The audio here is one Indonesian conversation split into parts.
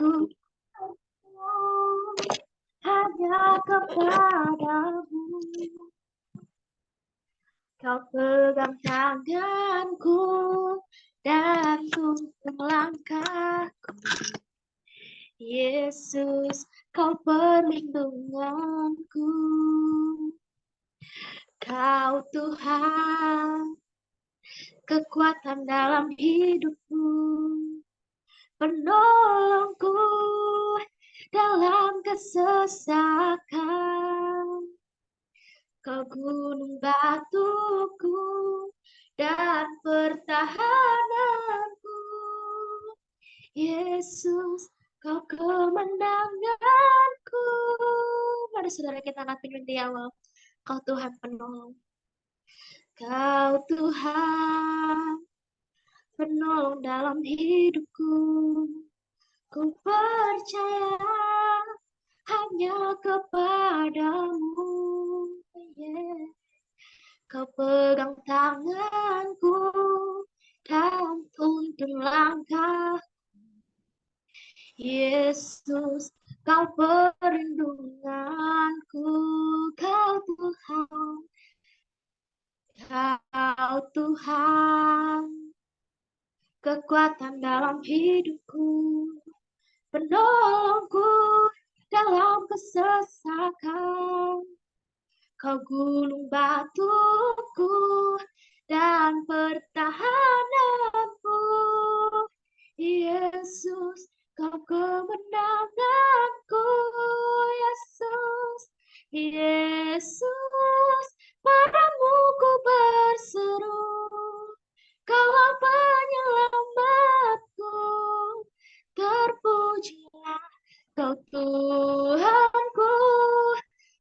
Ku hanya kepadamu. Kau pegang tanganku dan tuntun langkahku. Yesus, kau perlindunganku. Kau Tuhan, kekuatan dalam hidupku, penolongku dalam kesesakan. Kau gunung batuku dan pertahananku. Yesus, kau kemenanganku. Mari saudara kita angkat pimpin di awal. Kau Tuhan penolong. Kau Tuhan, penolong dalam hidupku. Ku percaya hanya kepadamu. Yeah. Kau pegang tanganku dan tuntun langkah. Yesus, kau perlindunganku. Kau Tuhan, kau Tuhan, kekuatan dalam hidupku, penolongku dalam kesesakan. Kau gunung batuku dan pertahananku. Yesus, kau kemenanganku. Yesus, Yesus, padamu ku berseru. Kaulah penyelamatku. Terpujilah kau Tuhanku.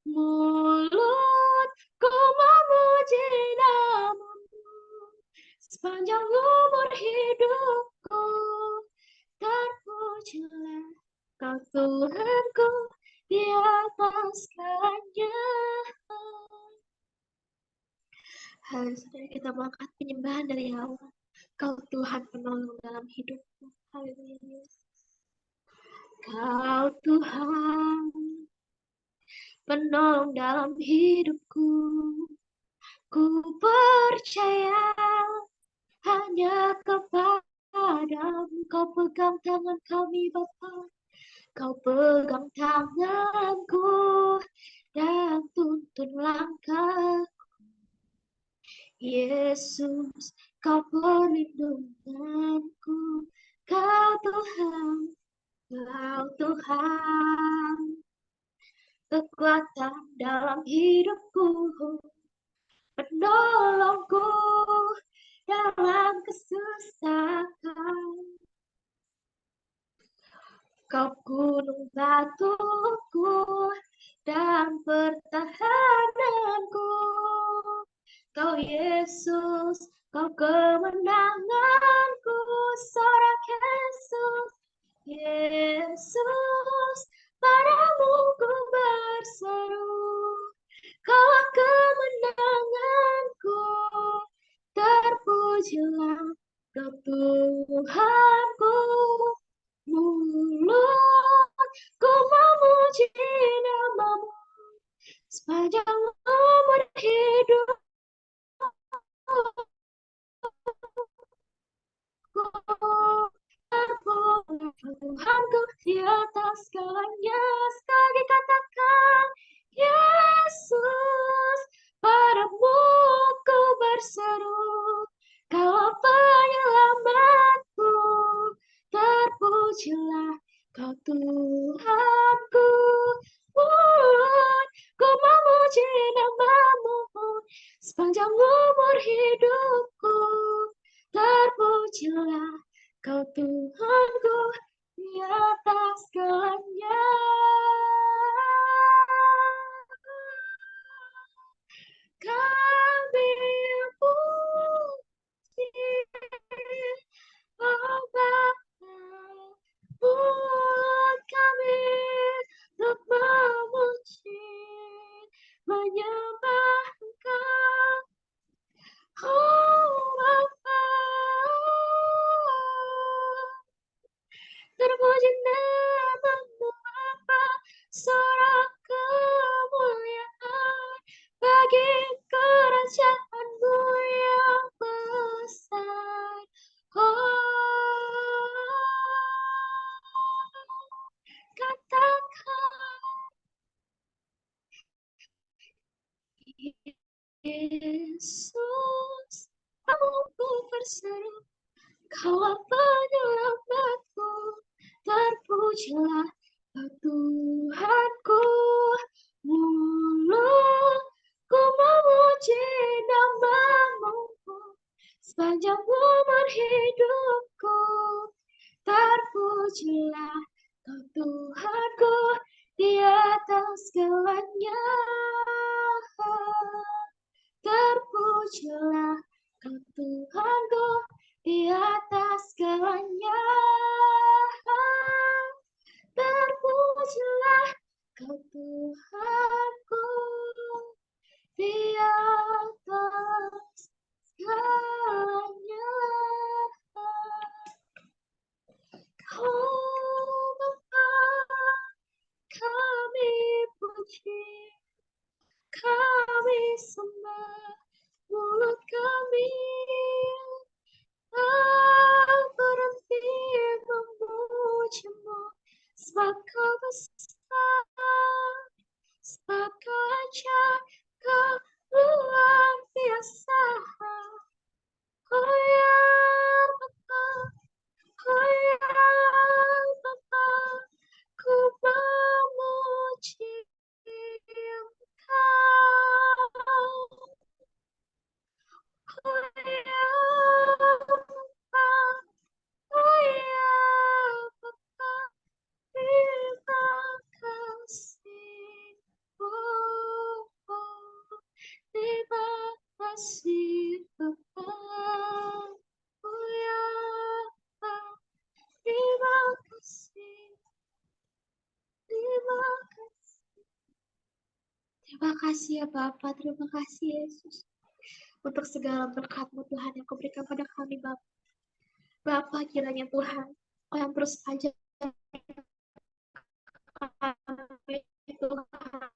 Mulutku memuji namamu sepanjang umur hidupku. Terpujilah kau Tuhanku di atas segalanya. Hari saudara kita mengangkat penyembahan dari awal. Kau Tuhan penolong dalam hidupku. Haleluya Yesus. Kau Tuhan penolong dalam hidupku. Ku percaya hanya kepadamu. Kau pegang tangan kami Bapa. Kau pegang tanganku dan tuntun langkahku. Yesus, kau perlindunganku. Kau Tuhan, kau Tuhan, kekuatan dalam hidupku, penolongku dalam kesusahan. Kau gunung batuku dan pertahananku. Kau Yesus, kau kemenanganku. Sorak Yesus, Yesus, padamu ku berseru. Kaulah kemenanganku. Terpujilah kau Tuhanku. Mulutku memuji namamu sepanjang umur hidupku. Tuhanku di atas segalanya. Sekali katakan Yesus, padamu ku berseru. Kau penyelamatku. Terpujilah kau Tuhanku. Mulutku memuji namamu sepanjang umur hidupku. Terpujilah kau Tuhanku di atas segalanya. Kami puji, oh Bapa, buat kami untuk memuji, menyembah Engkau, oh Bapa. Terpuji terpujilah Kau Tuhanku, mulutku memuji nama-Mu sepanjang umur hidupku. Terpujilah Kau Tuhanku di atas segalanya. Terpujilah Kau Tuhanku di atas segalanya. Terpujilah Kau Tuhanku di atas segalanya. Oh Bapa, kami puji, kami sembah, mulut kami tak berhenti memuji-Mu, sebab Kau besar, sebab Kau ajaib, Kau luar biasa. Oh ya Bapa, oh ya Bapa, ku memuji Engkau. Oh ya Bapa, oh ya Bapa, terima kasih. Terima kasih Bapa. Oh ya Bapa, terima kasih. Terima kasih. Terima kasih ya Bapa, terima kasih Yesus. Untuk segala berkat-Mu Tuhan yang Kau berikan pada kami Bapa. Bapa, kiranya Tuhan, Kau yang terus ajar kami Tuhan.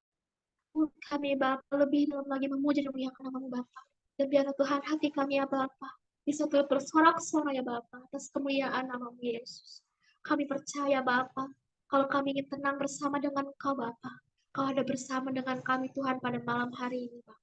Kami Bapa lebih dalam lagi memuji dan memuliakan nama-Mu Bapa. Dan biarlah Tuhan hati kami ya Bapa bisa turut bersorak-sorai ya Bapa atas kemuliaan nama-Mu Yesus. Kami percaya Bapa, kalau kami ingin tenang bersama dengan Engkau Bapa, Kau ada bersama dengan kami Tuhan pada malam hari ini Bapa.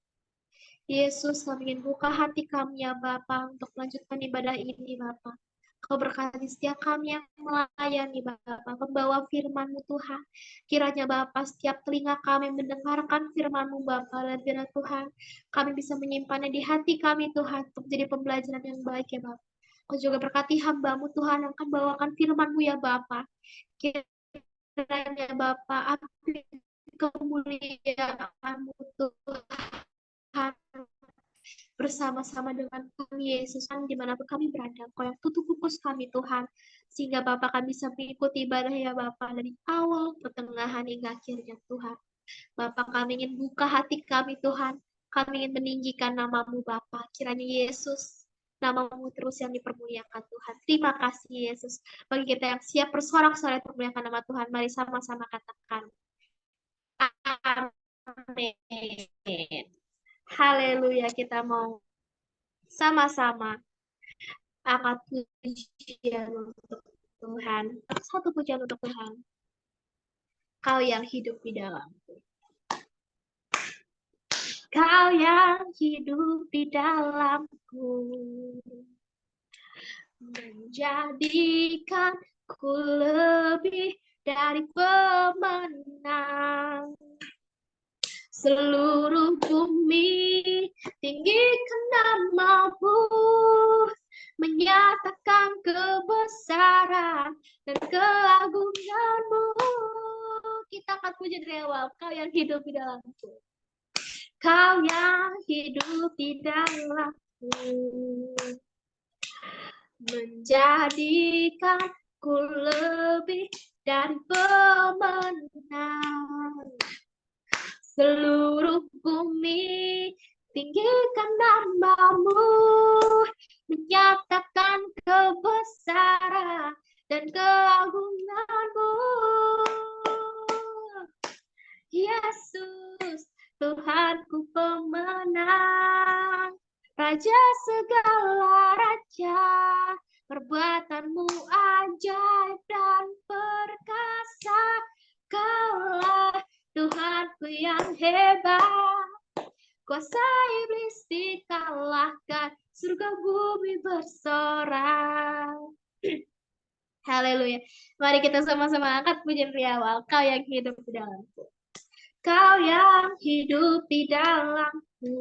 Yesus, kami ingin buka hati kami ya Bapa untuk melanjutkan ibadah ini Bapa. Kau berkati setiap kami yang melayani Bapa, membawa firman-Mu Tuhan. Kiranya Bapa, setiap telinga kami mendengarkan firman-Mu Bapa, dan biarlah Tuhan, kami bisa menyimpannya di hati kami Tuhan, untuk menjadi pembelajaran yang baik ya Bapa. Kau juga berkati hamba-Mu Tuhan yang akan bawakan firman-Mu ya Bapa. Kiranya Bapa, api kemuliaan-Mu Tuhan bersama-sama dengan kami Yesus, dimanapun kami berada, Kau yang tutup fokus kami Tuhan, sehingga Bapa kami bisa mengikuti ibadah ya Bapa dari awal, pertengahan hingga akhirnya Tuhan. Bapa, kami ingin buka hati kami Tuhan, kami ingin meninggikan nama-Mu Bapa, kiranya Yesus, nama-Mu terus yang dipermuliakan Tuhan. Terima kasih Yesus. Bagi kita yang siap bersorak-sorai untuk memuliakan nama Tuhan, mari sama-sama katakan amin. Haleluya, kita mau sama-sama angkat pujian untuk Tuhan. Satu pujian untuk Tuhan. Kau yang hidup di dalamku. Kau yang hidup di dalamku, menjadikanku lebih dari pemenang. Seluruh bumi tinggikan nama-Mu, menyatakan kebesaran dan keagungan-Mu. Kita akan puji dari awal. Kau yang hidup di dalamku. Kau yang hidup di dalamku, menjadikanku lebih dari pemenang. Seluruh bumi tinggikan nama-Mu, menyatakan kebesaran dan keagungan-Mu. Yesus, Tuhanku pemenang, Raja segala raja, perbuatan-Mu ajaib dan perkasa. Kaulah Tuhanku yang hebat, kuasa iblis dikalahkan, surga bumi bersorak. Haleluya. Mari kita sama-sama angkat pujian di awal. Kau yang hidup di dalamku. Kau yang hidup di dalamku.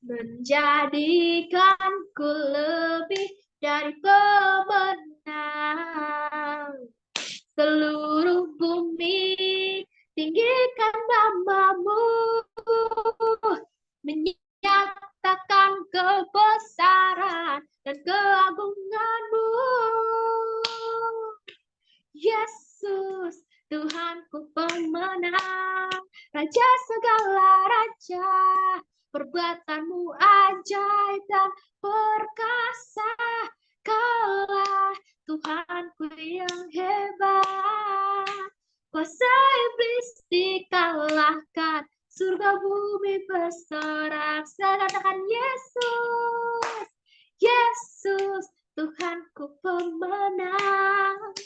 Menjadikanku lebih dari pemenang. Seluruh bumi tinggikan namamu, menyatakan kebesaran dan keagunganmu. Yesus, Tuhanku pemenang, Raja segala raja, perbuatanmu ajaib dan perkasa. Kaulah Tuhanku yang hebat, kuasa iblis dikalahkan, surga bumi bersorak. Saya katakan Yesus, Yesus, Tuhanku pemenang,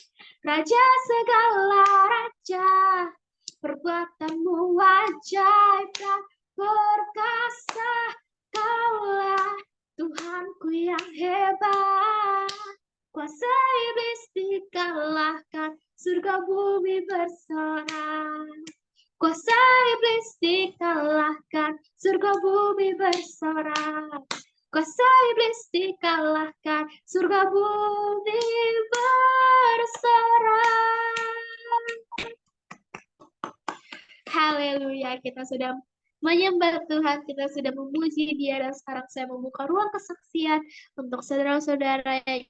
Raja segala raja, perbuatanmu ajaib dan perkasa. Kaulah Tuhanku yang hebat, kuasa iblis dikalahkan, surga bumi bersorak. Kuasa iblis dikalahkan, surga bumi bersorak. Kuasa iblis dikalahkan, surga bumi bersorak. Haleluya, kita sudah menyembah Tuhan, kita sudah memuji Dia, dan sekarang saya membuka ruang kesaksian untuk saudara-saudara yang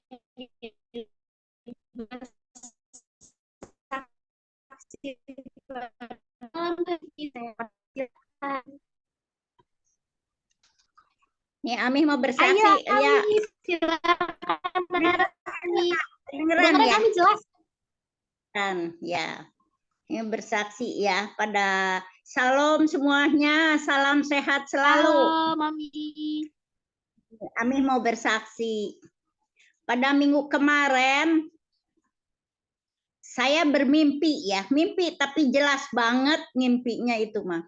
bersaksi dalam bagi saya. Nih, Ami mau bersaksi. Ayo, Ya, Ami, silakan. dengeran ya. Kami jelas. Dan ya, ini bersaksi ya pada Salam semuanya, salam sehat selalu. Halo, Mami. Ami mau bersaksi. Pada minggu kemarin saya bermimpi ya, mimpi tapi jelas banget mimpinya itu mah.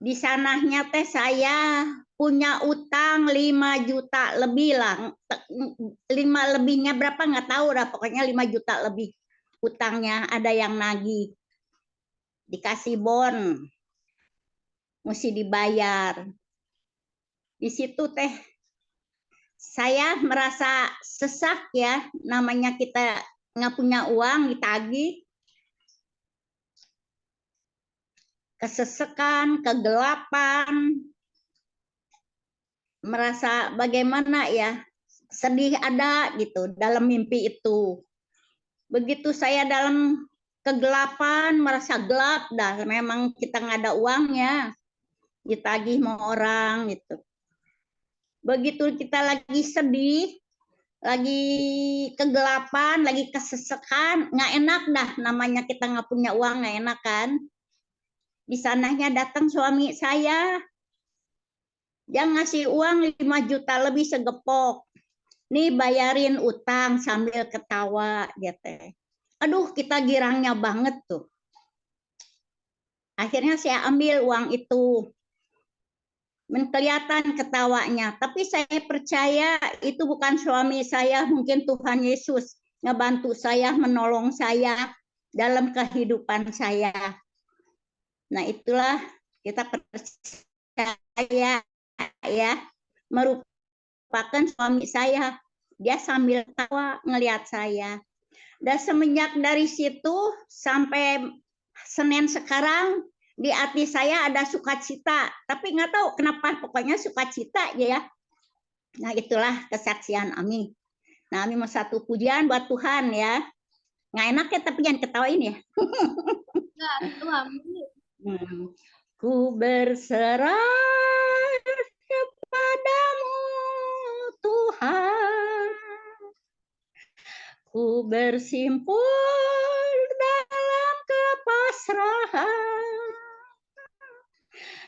Di sananya teh saya punya utang 5 juta lebih lah. 5 lebihnya berapa nggak tahu lah, pokoknya 5 juta lebih utangnya, ada yang nagih. Dikasih bon, mesti dibayar. Di situ teh saya merasa sesak ya, namanya kita nggak punya uang ditagih. Kesesekan, kegelapan, merasa bagaimana ya, sedih ada gitu dalam mimpi itu. Begitu saya dalam kegelapan, merasa gelap dah, memang kita nggak ada uangnya, ditagih mau orang gitu. Begitu kita lagi sedih, lagi kegelapan, lagi kesesakan, nggak enak dah, namanya kita nggak punya uang, nggak enak kan. Di sananya datang suami saya, dia ngasih uang 5 juta lebih segepok. Nih bayarin utang sambil ketawa gitu. Aduh, kita girangnya banget tuh. Akhirnya saya ambil uang itu. Kelihatan ketawanya, tapi saya percaya itu bukan suami saya, mungkin Tuhan Yesus ngebantu saya, menolong saya dalam kehidupan saya. Nah, itulah kita percaya ya, merupakan suami saya. Dia sambil tawa ngelihat saya. Dan semenjak dari situ sampai Senin sekarang, di hati saya ada sukacita, tapi nggak tahu kenapa, pokoknya sukacita aja ya. Nah, itulah kesaksian Ami. Nah, Ami mau satu pujian buat Tuhan ya. Nggak enak ya, tapi jangan ketawain ya. Enggak, itu Ami. Ku berserah kepadamu Tuhan, ku bersimpul dalam kepasrahan,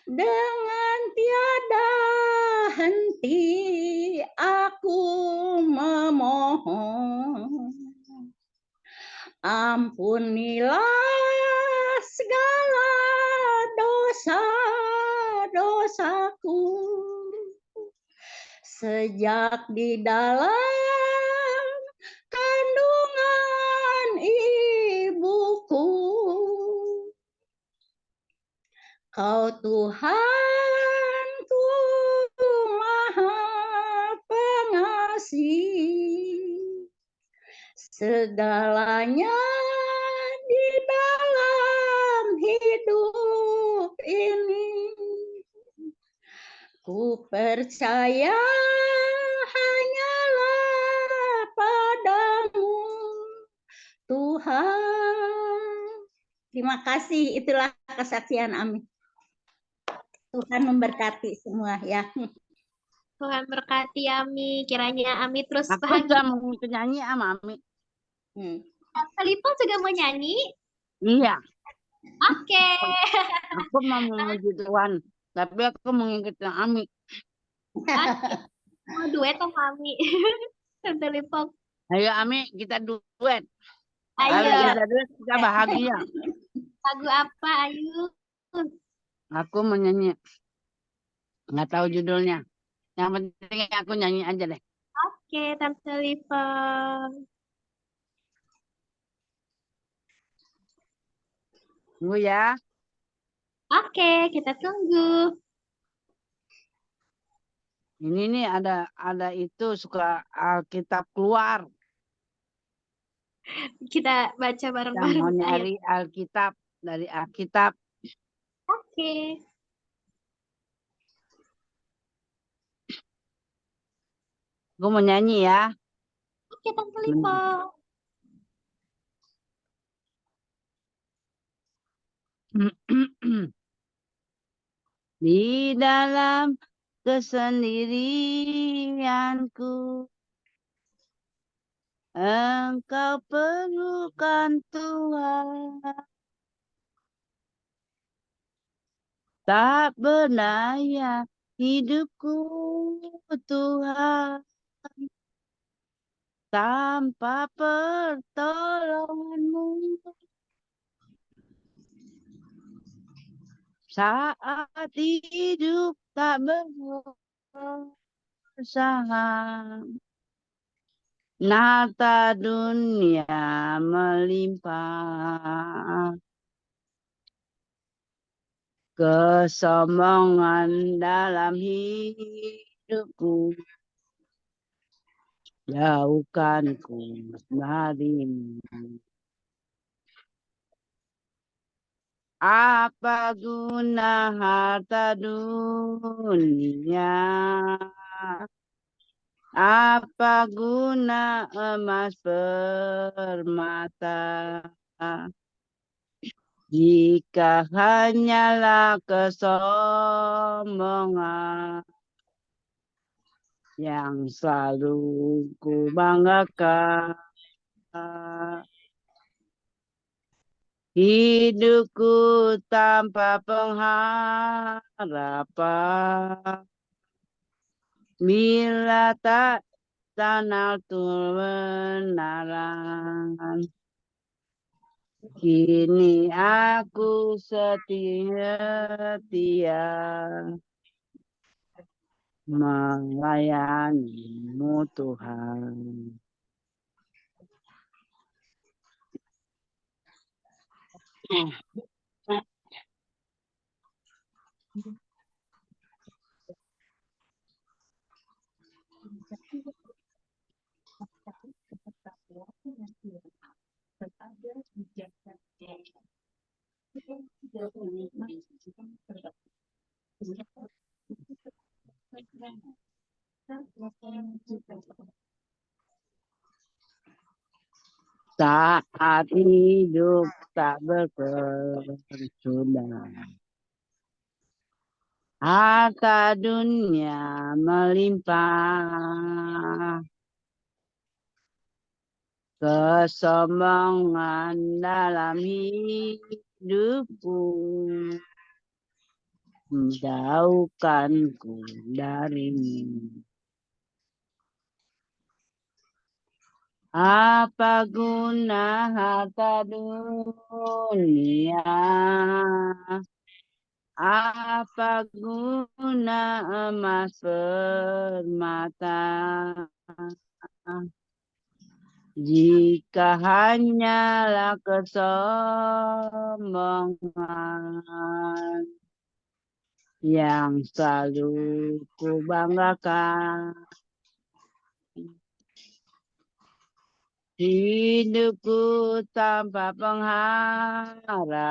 dengan tiada henti aku memohon, ampunilah segala dosa-dosaku, sejak di dalam Kau Tuhanku Maha Pengasih, segalanya di dalam hidup ini ku percaya hanyalah padamu, Tuhan. Terima kasih, itulah kesaksian Ami. Tuhan memberkati semua ya. Tuhan berkati Ami. Kiranya Ami terus Aku bahagia. juga mau nyanyi sama Ami. Tante Lipa juga mau nyanyi? Iya, Oke. aku mau memuji Tuhan. Tapi aku mengingatkan Ami. Mau duet sama Ami. Tante Lipa. Ayo Ami, kita duet. Ayo. Kalau kita duet, kita bahagia. Lagu apa? Ayo. Aku mau nyanyi. Nggak tahu judulnya. Yang penting aku nyanyi aja deh. Oke, Tante Lipa. Tunggu ya. Oke, kita tunggu. Ini nih ada itu suka Alkitab keluar. Kita baca Yang bareng-bareng. mau Ayo. nyari Alkitab dari Alkitab. Oke. Gue mau nyanyi ya. Oke, Tante Lipa. Di dalam kesendirianku, Engkau perlukan Tuhan. Tak berdaya hidupku Tuhan, tanpa pertolonganmu. Saat hidup tak berusaha, nata dunia melimpah. Kesombongan dalam hidupku, jauhkanku darimu. Apa guna harta dunia? Apa guna emas permata? Jika hanyalah kesombongan yang selalu ku banggakan, hidupku tanpa pengharapan, bila tak kenal kebenaran. Kini aku setia melayanimu Tuhan. Saat hidup tak berkesudahan, harta dunia melimpah, kesombongan dalam hidupku, menjauhkanku darimu. Apa guna harta dunia? Apa guna emas permata? Jika hanyalah kesombongan yang selalu kubanggakan. Hidupku tanpa pengharapan,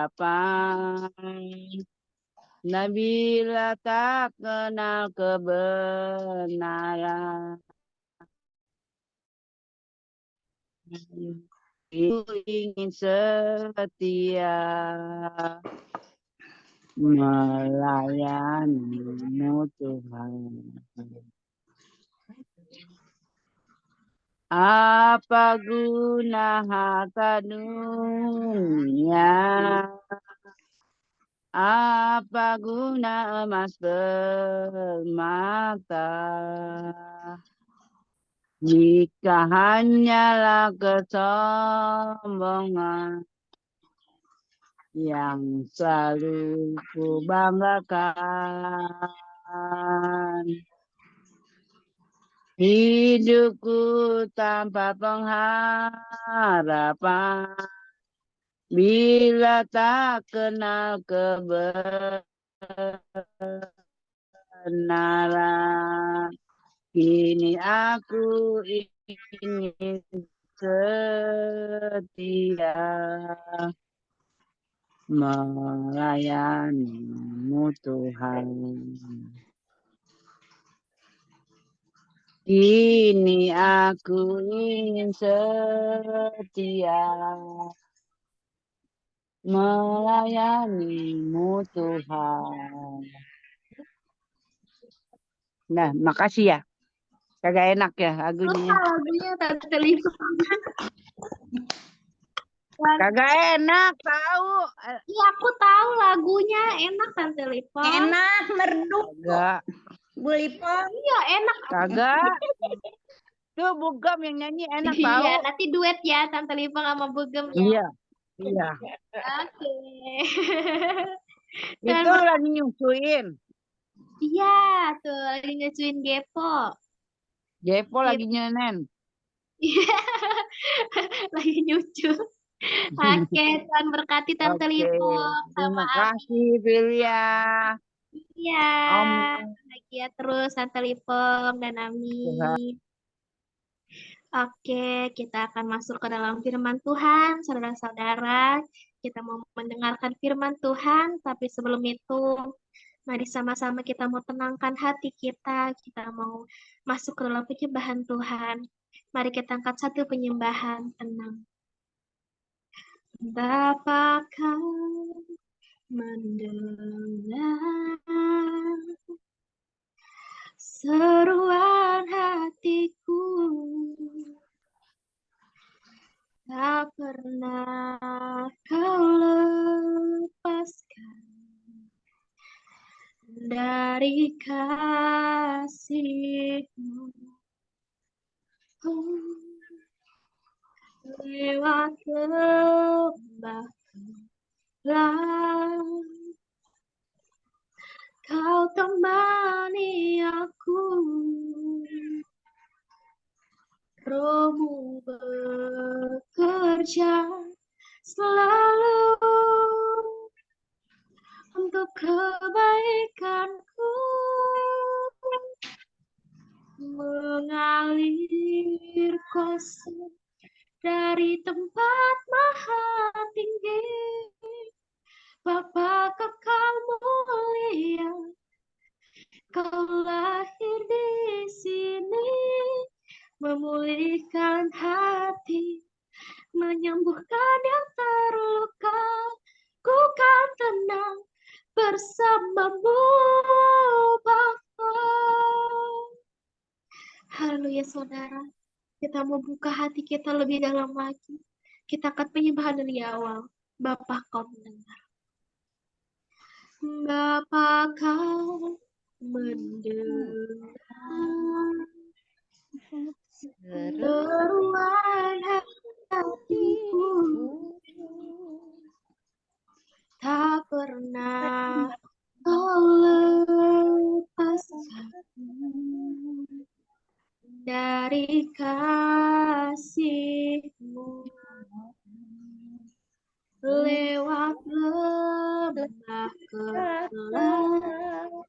nabila tak kenal kebenaran. Aku ingin setia melayanimu Tuhan. Apa guna harta dunia? Apa guna emas permata? Jika hanyalah kesombongan yang selalu kubanggakan. Hidupku tanpa pengharapan, bila tak kenal kebenaran. Kini aku ingin setia melayanimu Tuhan. Kini aku ingin setia melayanimu Tuhan. Nah, makasih ya. Kagak enak ya lagunya. Lupa lagunya Tante Lipa. Kagak enak tahu. Iya, aku tahu lagunya enak Tante Lipa. Enak, merdu. Kagak. Bu Lipo. Iya, enak. Kagak. Tuh Bugam yang nyanyi enak tahu. Iya, nanti duet ya Tante Lipa sama Bugem ya. Iya. Iya. Oke. Itu lagi nyusuin. Iya, tuh lagi ngecuin Gepo. Jepo lagi nyenen. Iya. Lagi nyucu. Oke, Tuhan berkati Tante Oke. Lipo sama Terima kasih Filia. Iya. Om. Bahagia terus Tante Lipong dan Ami. Oke, kita akan masuk ke dalam firman Tuhan, saudara-saudara. Kita mau mendengarkan firman Tuhan, tapi sebelum itu, mari sama-sama kita mau tenangkan hati kita. Kita mau masuk ke dalam penyembahan Tuhan. Mari kita angkat satu penyembahan tenang. Bapa kau mendengar seruan hatiku, tak pernah kau lepaskan dari kasih-Mu. Lewat lembah gelap, Kau temani aku. Rohmu bekerja selalu untuk kebaikanku, mengalir kuasa dari tempat maha tinggi. Bapa kekal mulia, Kau lahir di sini, memulihkan hati, menyembuhkan yang terluka. Ku kan tenang bersamamu, Bapa. Haleluya saudara. Kita mau buka hati kita lebih dalam lagi. Kita akan penyembahan dari awal. Bapa kau mendengar. Bapa kau mendengar seruan hatiku, tak pernah kau lepaskan dari kasih-Mu. Lewat lembah gelap,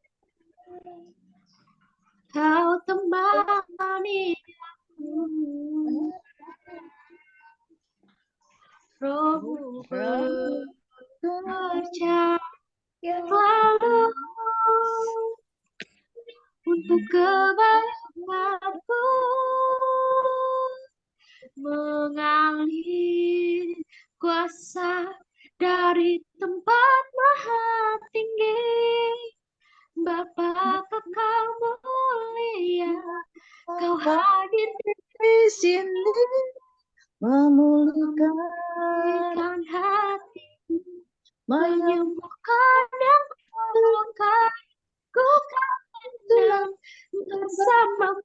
Kau temani aku, rohmu bekerja selalu untuk kebaikanku, mengalir kuasa dari tempat maha tinggi. Bapa kekal mulia, kau hadir di sini memulihkan hati, menyembuhkan yang terluka, ku kan tenang bersamamu.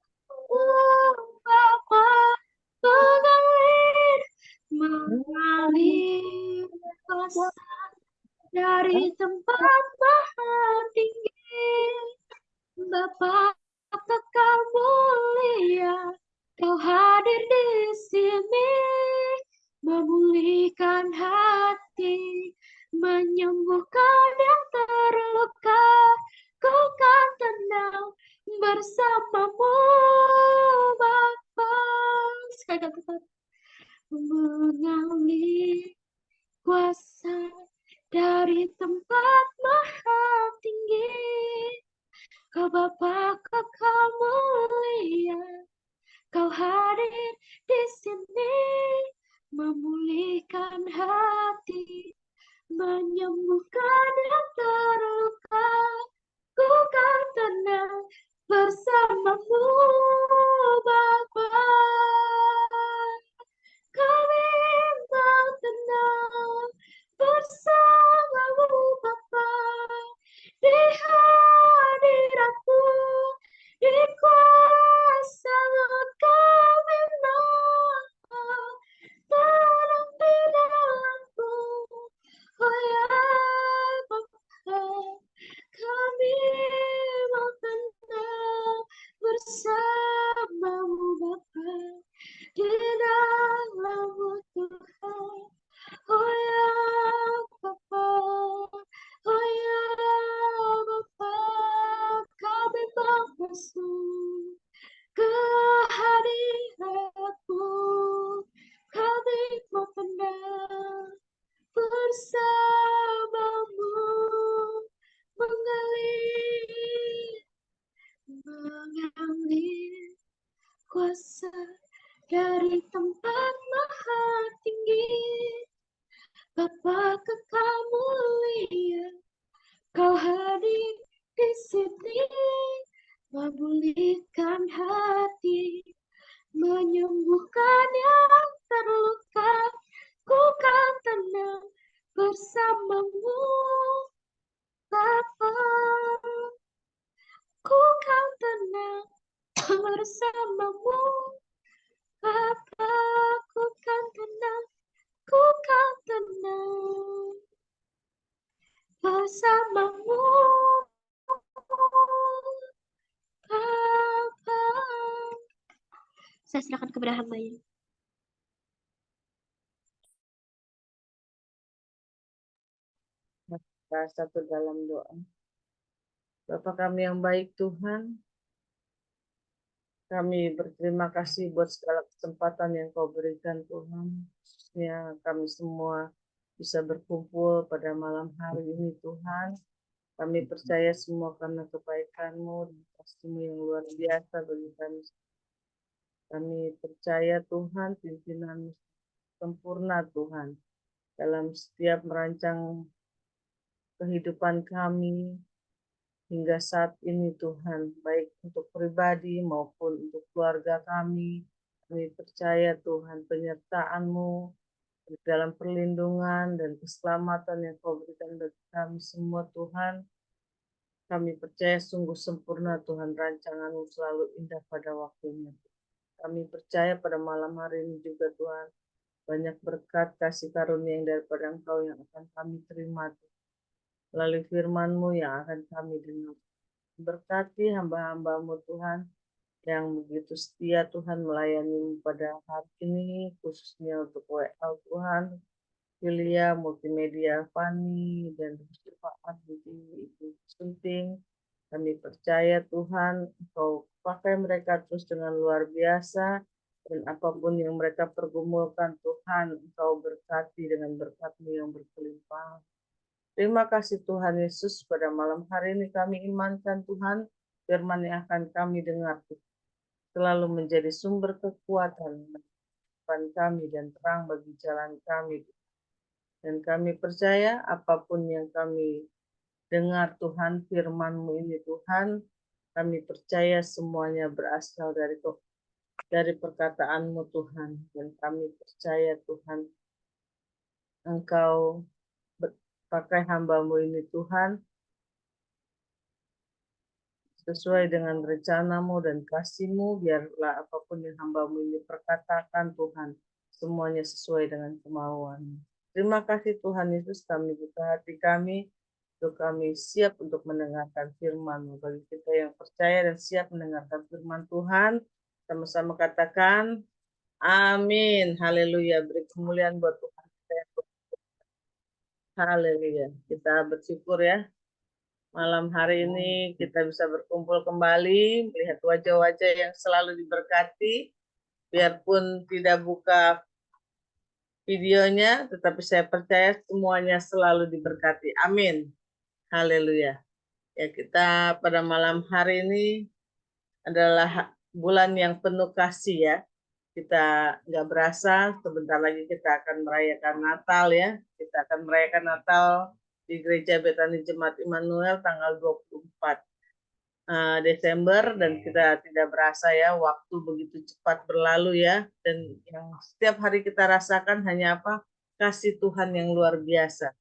Bapa mengalir kuasa dari tempat maha tinggi. Bapa kekal mulia, kau hadir di sini, memulihkan hati, menyembuhkan yang terluka, ku kan tenang bersamamu. Bapa sekali lagi, mengalir kuasa dari tempat maha tinggi. Kau Bapa kekal mulia, kau hadir di sini, memulihkan hati, menyembuhkan yang terluka, ku kan tenang bersamamu. Bapa, kami mau tenang bersamamu. Bapa, di hadiratmu, di kuasa-Mu kami mau tenang di dalam-Mu. Oh ya Bapa, kami mau tenang bersamamu Bapa, di dalam-Mu Tuhan. Oh ya Bapa, oh ya Bapa, kami mau masuk ke hadirat-Mu, kami mau tenang bersamamu, mengalir kuasa dari tempat maha tinggi. Bapa kekal mulia, kau hadir di sini, memulihkan hati, menyembuhkan yang terluka, ku kan tenang bersamamu. Bapa, ku kan tenang bersamamu. Bapa, ku kan tenang bersamamu. Bapa, saya serahkan kepada hamba-Nya. Kita satu dalam doa. Bapa kami yang baik Tuhan, kami berterima kasih buat segala kesempatan yang Kau berikan Tuhan. Khususnya kami semua bisa berkumpul pada malam hari ini Tuhan. Kami percaya semua karena kebaikan-Mu dan kasih-Mu yang luar biasa bagi kami. Kami percaya Tuhan pimpinan sempurna Tuhan dalam setiap merancang kehidupan kami hingga saat ini Tuhan, baik untuk pribadi maupun untuk keluarga kami. Kami percaya Tuhan penyertaan-Mu dalam perlindungan dan keselamatan yang Kau berikan bagi kami semua Tuhan. Kami percaya sungguh sempurna Tuhan, rancangan-Mu selalu indah pada waktunya. Kami percaya pada malam hari ini juga Tuhan, banyak berkat kasih karunia yang daripada Engkau yang akan kami terima Tuhan, melalui firman-Mu yang akan kami dengar. Berkati hamba-hamba-Mu Tuhan, yang begitu setia Tuhan melayani pada hari ini, khususnya untuk WL Tuhan, Filia, Multimedia Fani, dan bermanfaat di Ibu Sunting, Kami percaya Tuhan, Engkau pakai mereka terus dengan luar biasa, dan apapun yang mereka pergumulkan Tuhan, Engkau berkati dengan berkat-Mu yang berkelimpahan. Terima kasih Tuhan Yesus, pada malam hari ini kami imankan Tuhan, firman yang akan kami dengar selalu menjadi sumber kekuatan depan kami dan terang bagi jalan kami. Dan kami percaya apapun yang kami dengar Tuhan, firman-Mu ini Tuhan, kami percaya semuanya berasal dari perkataan-Mu Tuhan. Dan kami percaya Tuhan, Engkau pakai hamba-Mu ini Tuhan, sesuai dengan rencana-Mu dan kasih-Mu, biarlah apapun yang hamba-Mu ini perkatakan Tuhan, semuanya sesuai dengan kemauan. Terima kasih Tuhan Yesus, kami buka hati kami, untuk kami siap untuk mendengarkan firman-Mu. Bagi kita yang percaya dan siap mendengarkan firman Tuhan, sama-sama katakan, amin, haleluya, beri kemuliaan buat Tuhan kita yang haleluya. Kita bersyukur ya, malam hari ini kita bisa berkumpul kembali, melihat wajah-wajah yang selalu diberkati, biarpun tidak buka videonya, tetapi saya percaya semuanya selalu diberkati. Amin. Haleluya. Ya, kita pada malam hari ini adalah bulan yang penuh kasih ya. Kita nggak berasa, sebentar lagi kita akan merayakan Natal ya. Kita akan merayakan Natal di Gereja Betani Jemaat Immanuel tanggal 24 Desember, dan kita tidak berasa ya, waktu begitu cepat berlalu ya. Dan yang setiap hari kita rasakan hanya apa? Kasih Tuhan yang luar biasa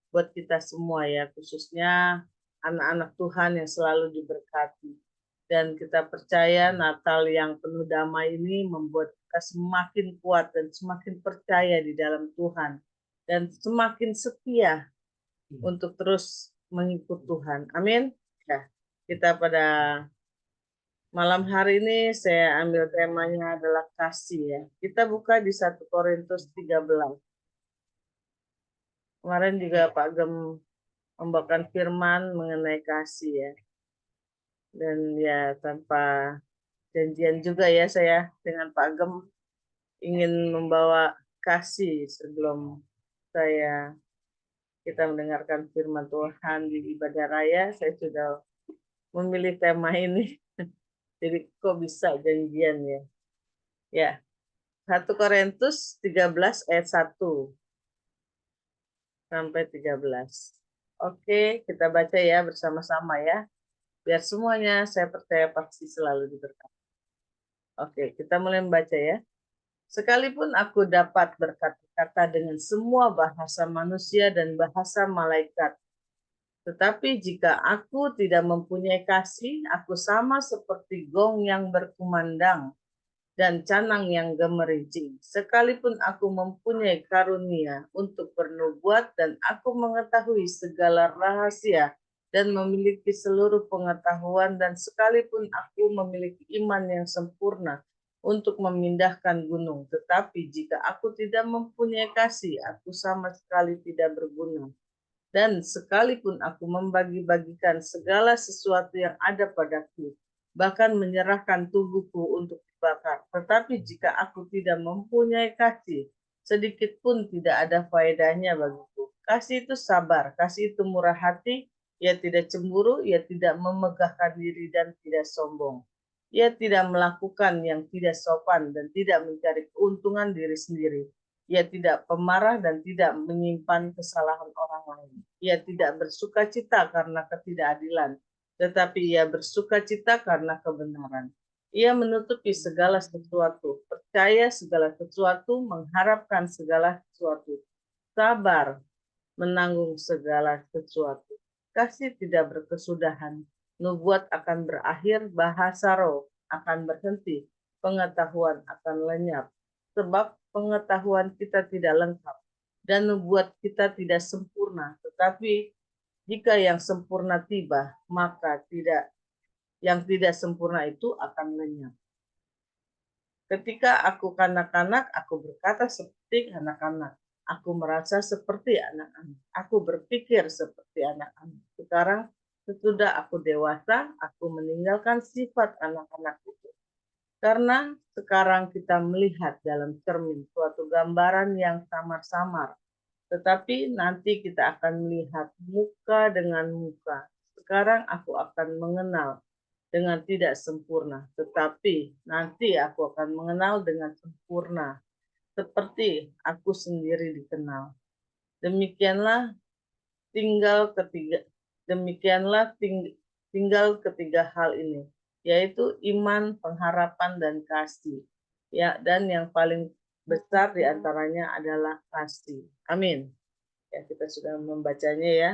buat kita semua ya, khususnya anak-anak Tuhan yang selalu diberkati. Dan kita percaya Natal yang penuh damai ini membuat kita semakin kuat dan semakin percaya di dalam Tuhan, dan semakin setia untuk terus mengikut Tuhan. Amin. Ya, kita pada malam hari ini saya ambil temanya adalah kasih ya. Kita buka di 1 Korintus 13. Kemarin juga Pak Gem membawakan firman mengenai kasih ya. Dan ya tanpa janjian juga ya, saya dengan Pak Gem ingin membawa kasih sebelum kita mendengarkan firman Tuhan di ibadah raya. Saya sudah memilih tema ini. Jadi kok bisa janjian ya? Ya, 1 Korintus 13 ayat 1 sampai 13. Oke, kita baca ya bersama-sama ya. Biar semuanya saya percaya pasti selalu diberkati. Oke, kita mulai membaca ya. Sekalipun aku dapat berkata-kata dengan semua bahasa manusia dan bahasa malaikat, tetapi jika aku tidak mempunyai kasih, aku sama seperti gong yang berkumandang dan canang yang gemerincing. Sekalipun aku mempunyai karunia untuk bernubuat dan aku mengetahui segala rahasia dan memiliki seluruh pengetahuan, dan sekalipun aku memiliki iman yang sempurna untuk memindahkan gunung, tetapi jika aku tidak mempunyai kasih, aku sama sekali tidak berguna. Dan sekalipun aku membagi-bagikan segala sesuatu yang ada padaku, bahkan menyerahkan tubuhku untuk dibakar, tetapi jika aku tidak mempunyai kasih, sedikit pun tidak ada faedahnya bagiku. Kasih itu sabar, kasih itu murah hati, ia tidak cemburu, ia tidak memegahkan diri dan tidak sombong. Ia tidak melakukan yang tidak sopan dan tidak mencari keuntungan diri sendiri. Ia tidak pemarah dan tidak menyimpan kesalahan orang lain. Ia tidak bersukacita karena ketidakadilan, tetapi ia bersukacita karena kebenaran. Ia menutupi segala sesuatu, percaya segala sesuatu, mengharapkan segala sesuatu, sabar, menanggung segala sesuatu. Kasih tidak berkesudahan, nubuat akan berakhir, bahasa roh akan berhenti, pengetahuan akan lenyap. Sebab pengetahuan kita tidak lengkap dan nubuat kita tidak sempurna. Tetapi jika yang sempurna tiba, maka yang tidak sempurna itu akan lenyap. Ketika aku kanak-kanak, aku berkata seperti anak-anak. Aku merasa seperti anak-anak. Aku berpikir seperti anak-anak. Sekarang Sesudah aku dewasa, aku meninggalkan sifat anak-anak itu. Karena sekarang kita melihat dalam cermin suatu gambaran yang samar-samar. Tetapi nanti kita akan melihat muka dengan muka. Sekarang aku akan mengenal dengan tidak sempurna. Tetapi nanti aku akan mengenal dengan sempurna. Seperti aku sendiri dikenal. Demikianlah tinggal ketiga hal ini, yaitu iman, pengharapan, dan kasih. Ya, dan yang paling besar diantaranya adalah kasih. Amin. Ya, kita sudah membacanya ya.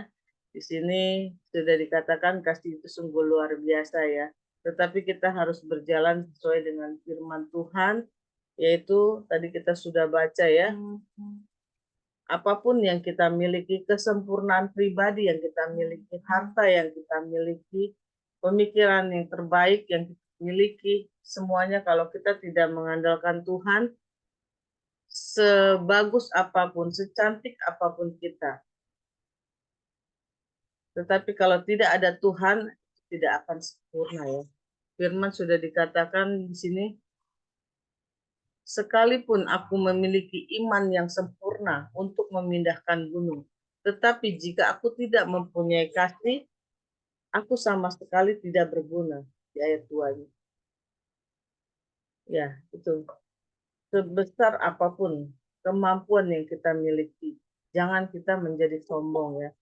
Di sini sudah dikatakan kasih itu sungguh luar biasa ya. Tetapi kita harus berjalan sesuai dengan firman Tuhan, yaitu tadi kita sudah baca ya. Apapun yang kita miliki, kesempurnaan pribadi yang kita miliki, harta yang kita miliki, pemikiran yang terbaik yang kita miliki, semuanya kalau kita tidak mengandalkan Tuhan, sebagus apapun, secantik apapun kita, tetapi kalau tidak ada Tuhan, tidak akan sempurna ya. Firman sudah dikatakan di sini, sekalipun aku memiliki iman yang sempurna untuk memindahkan gunung, tetapi jika aku tidak mempunyai kasih, aku sama sekali tidak berguna. Di ayat 2. Ya, itu. Sebesar apapun kemampuan yang kita miliki, jangan kita menjadi sombong ya.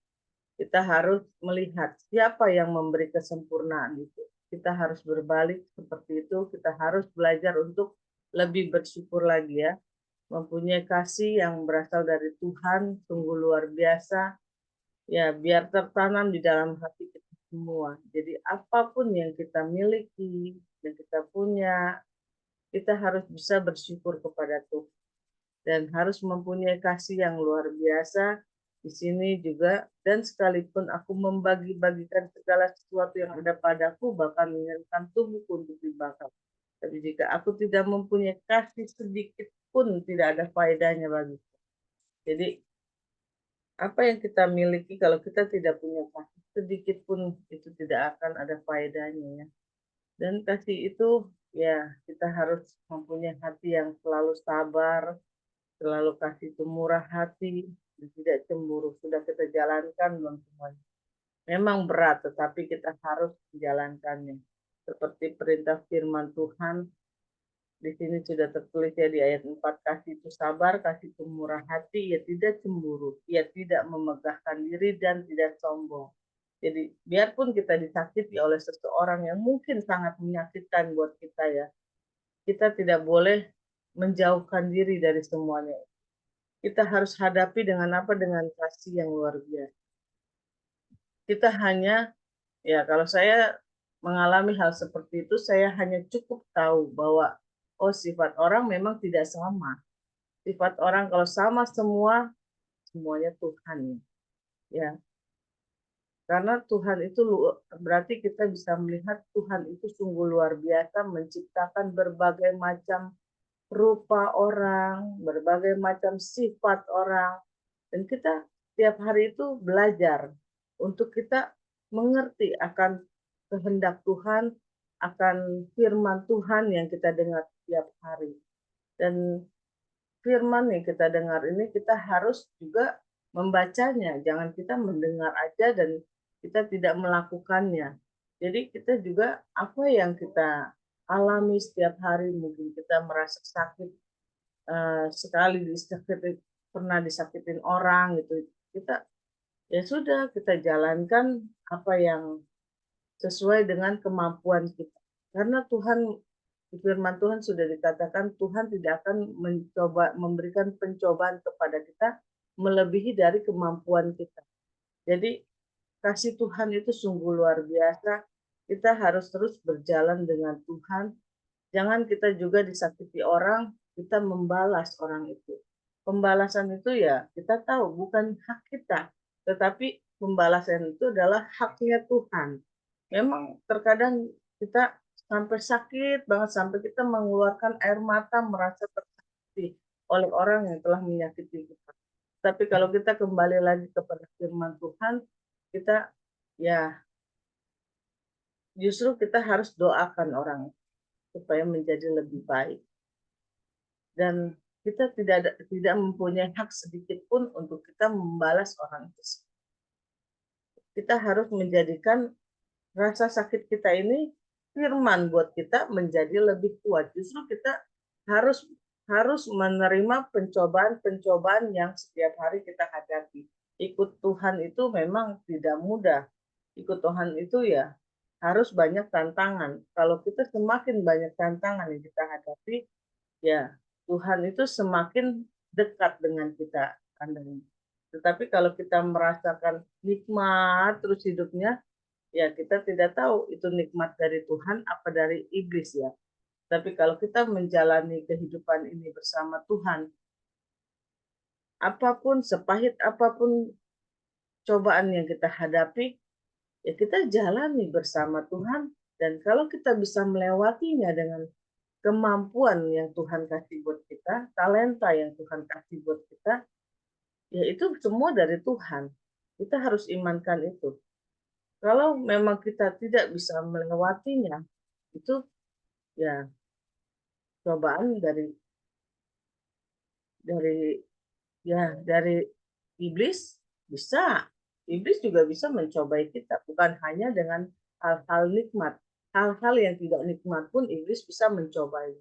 Kita harus melihat siapa yang memberi kesempurnaan itu. Kita harus berbalik seperti itu. Kita harus belajar untuk lebih bersyukur lagi ya. Mempunyai kasih yang berasal dari Tuhan, sungguh luar biasa. Ya, biar tertanam di dalam hati kita semua. Jadi apapun yang kita miliki, yang kita punya, kita harus bisa bersyukur kepada Tuhan. Dan harus mempunyai kasih yang luar biasa di sini juga. Dan sekalipun aku membagi-bagikan segala sesuatu yang ada padaku, bahkan menyenangkan tubuhku untuk dibakar. Tapi jika aku tidak mempunyai kasih sedikit pun, tidak ada faedahnya bagiku. Jadi apa yang kita miliki kalau kita tidak punya kasih sedikit pun, itu tidak akan ada faedahnya ya. Dan kasih itu ya, kita harus mempunyai hati yang selalu sabar, selalu kasih itu murah hati, dan tidak cemburu. Sudah kita jalankan belum semuanya? Memang berat, tetapi kita harus menjalankannya. Seperti perintah firman Tuhan, di sini sudah tertulis ya di ayat 4, kasih itu sabar, kasih itu murah hati, ia tidak cemburu, ia tidak memegahkan diri dan tidak sombong. Jadi biarpun kita disakiti oleh seseorang yang mungkin sangat menyakitkan buat kita ya, kita tidak boleh menjauhkan diri dari semuanya. Kita harus hadapi dengan apa? Dengan kasih yang luar biasa. Kita hanya, ya kalau saya mengalami hal seperti itu, saya hanya cukup tahu bahwa oh, sifat orang memang tidak sama. Sifat orang kalau sama semua, semuanya Tuhan. Ya, karena Tuhan itu berarti kita bisa melihat Tuhan itu sungguh luar biasa menciptakan berbagai macam rupa orang, berbagai macam sifat orang. Dan kita tiap hari itu belajar untuk kita mengerti akan kehendak Tuhan, akan firman Tuhan yang kita dengar tiap hari. Dan firman yang kita dengar ini kita harus juga membacanya. Jangan kita mendengar aja dan kita tidak melakukannya. Jadi kita juga apa yang kita alami setiap hari, mungkin kita merasa sakit sekali, pernah disakitin orang gitu, kita ya sudah, kita jalankan apa yang sesuai dengan kemampuan kita. Karena Tuhan, di firman Tuhan sudah dikatakan Tuhan tidak akan memberikan pencobaan kepada kita melebihi dari kemampuan kita. Jadi kasih Tuhan itu sungguh luar biasa. Kita harus terus berjalan dengan Tuhan. Jangan kita juga disakiti orang, kita membalas orang itu. Pembalasan itu ya kita tahu bukan hak kita, tetapi pembalasan itu adalah haknya Tuhan. Memang terkadang kita sampai sakit banget, sampai kita mengeluarkan air mata merasa tersakiti oleh orang yang telah menyakiti kita. Tapi kalau kita kembali lagi kepada firman Tuhan, kita ya justru kita harus doakan orang supaya menjadi lebih baik. Dan kita tidak mempunyai hak sedikit pun untuk kita membalas orang itu. Kita harus menjadikan rasa sakit kita ini firman buat kita menjadi lebih kuat. Justru kita harus menerima pencobaan-pencobaan yang setiap hari kita hadapi. Ikut Tuhan itu memang tidak mudah. Ikut Tuhan itu ya harus banyak tantangan. Kalau kita semakin banyak tantangan yang kita hadapi, ya Tuhan itu semakin dekat dengan kita. Tetapi kalau kita merasakan nikmat terus hidupnya, ya kita tidak tahu itu nikmat dari Tuhan apa dari iblis ya. Tapi kalau kita menjalani kehidupan ini bersama Tuhan, apapun sepahit apapun cobaan yang kita hadapi, ya kita jalani bersama Tuhan. Dan kalau kita bisa melewatinya dengan kemampuan yang Tuhan kasih buat kita, talenta yang Tuhan kasih buat kita, ya itu semua dari Tuhan. Kita harus imankan itu. Kalau memang kita tidak bisa melewatinya, itu ya cobaan dari iblis bisa. Iblis juga bisa mencobai kita, bukan hanya dengan hal-hal nikmat. Hal-hal yang tidak nikmat pun iblis bisa mencobai.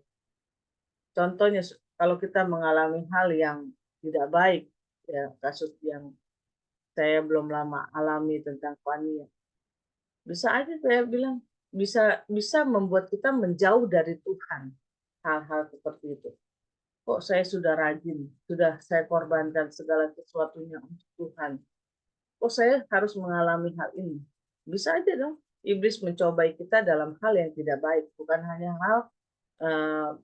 Contohnya kalau kita mengalami hal yang tidak baik, ya kasus yang saya belum lama alami tentang Fania. Bisa aja saya bilang bisa membuat kita menjauh dari Tuhan. Hal-hal seperti itu. Kok saya sudah rajin, sudah saya korbankan segala sesuatunya untuk Tuhan. Kok saya harus mengalami hal ini? Bisa aja dong, iblis mencobai kita dalam hal yang tidak baik, bukan hanya hal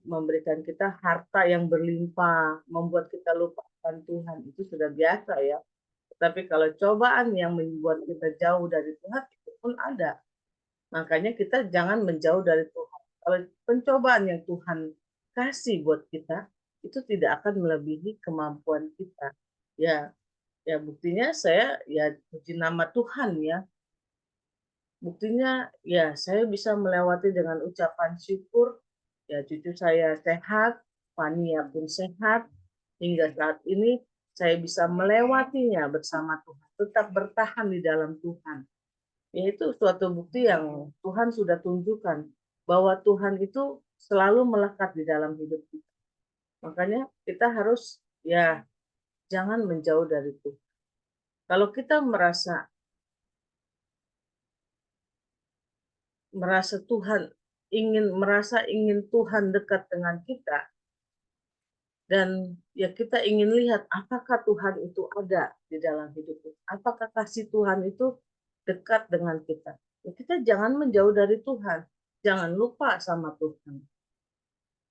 memberikan kita harta yang berlimpah, membuat kita lupakan Tuhan, itu sudah biasa ya. Tapi kalau cobaan yang membuat kita jauh dari Tuhan, itu pun ada. Makanya kita jangan menjauh dari Tuhan. Kalau pencobaan yang Tuhan kasih buat kita, itu tidak akan melebihi kemampuan kita. Ya, ya buktinya saya ya puji nama Tuhan ya. Buktinya ya saya bisa melewati dengan ucapan syukur. Ya cucu saya sehat, Fania pun sehat. Hingga saat ini saya bisa melewatinya bersama Tuhan. Tetap bertahan di dalam Tuhan. Yaitu suatu bukti yang Tuhan sudah tunjukkan bahwa Tuhan itu selalu melekat di dalam hidup kita. Makanya kita harus ya jangan menjauh dari Tuhan. Kalau kita merasa ingin Tuhan dekat dengan kita, dan ya kita ingin lihat apakah Tuhan itu ada di dalam hidup kita, apakah kasih Tuhan itu dekat dengan kita. Ya, kita jangan menjauh dari Tuhan, jangan lupa sama Tuhan.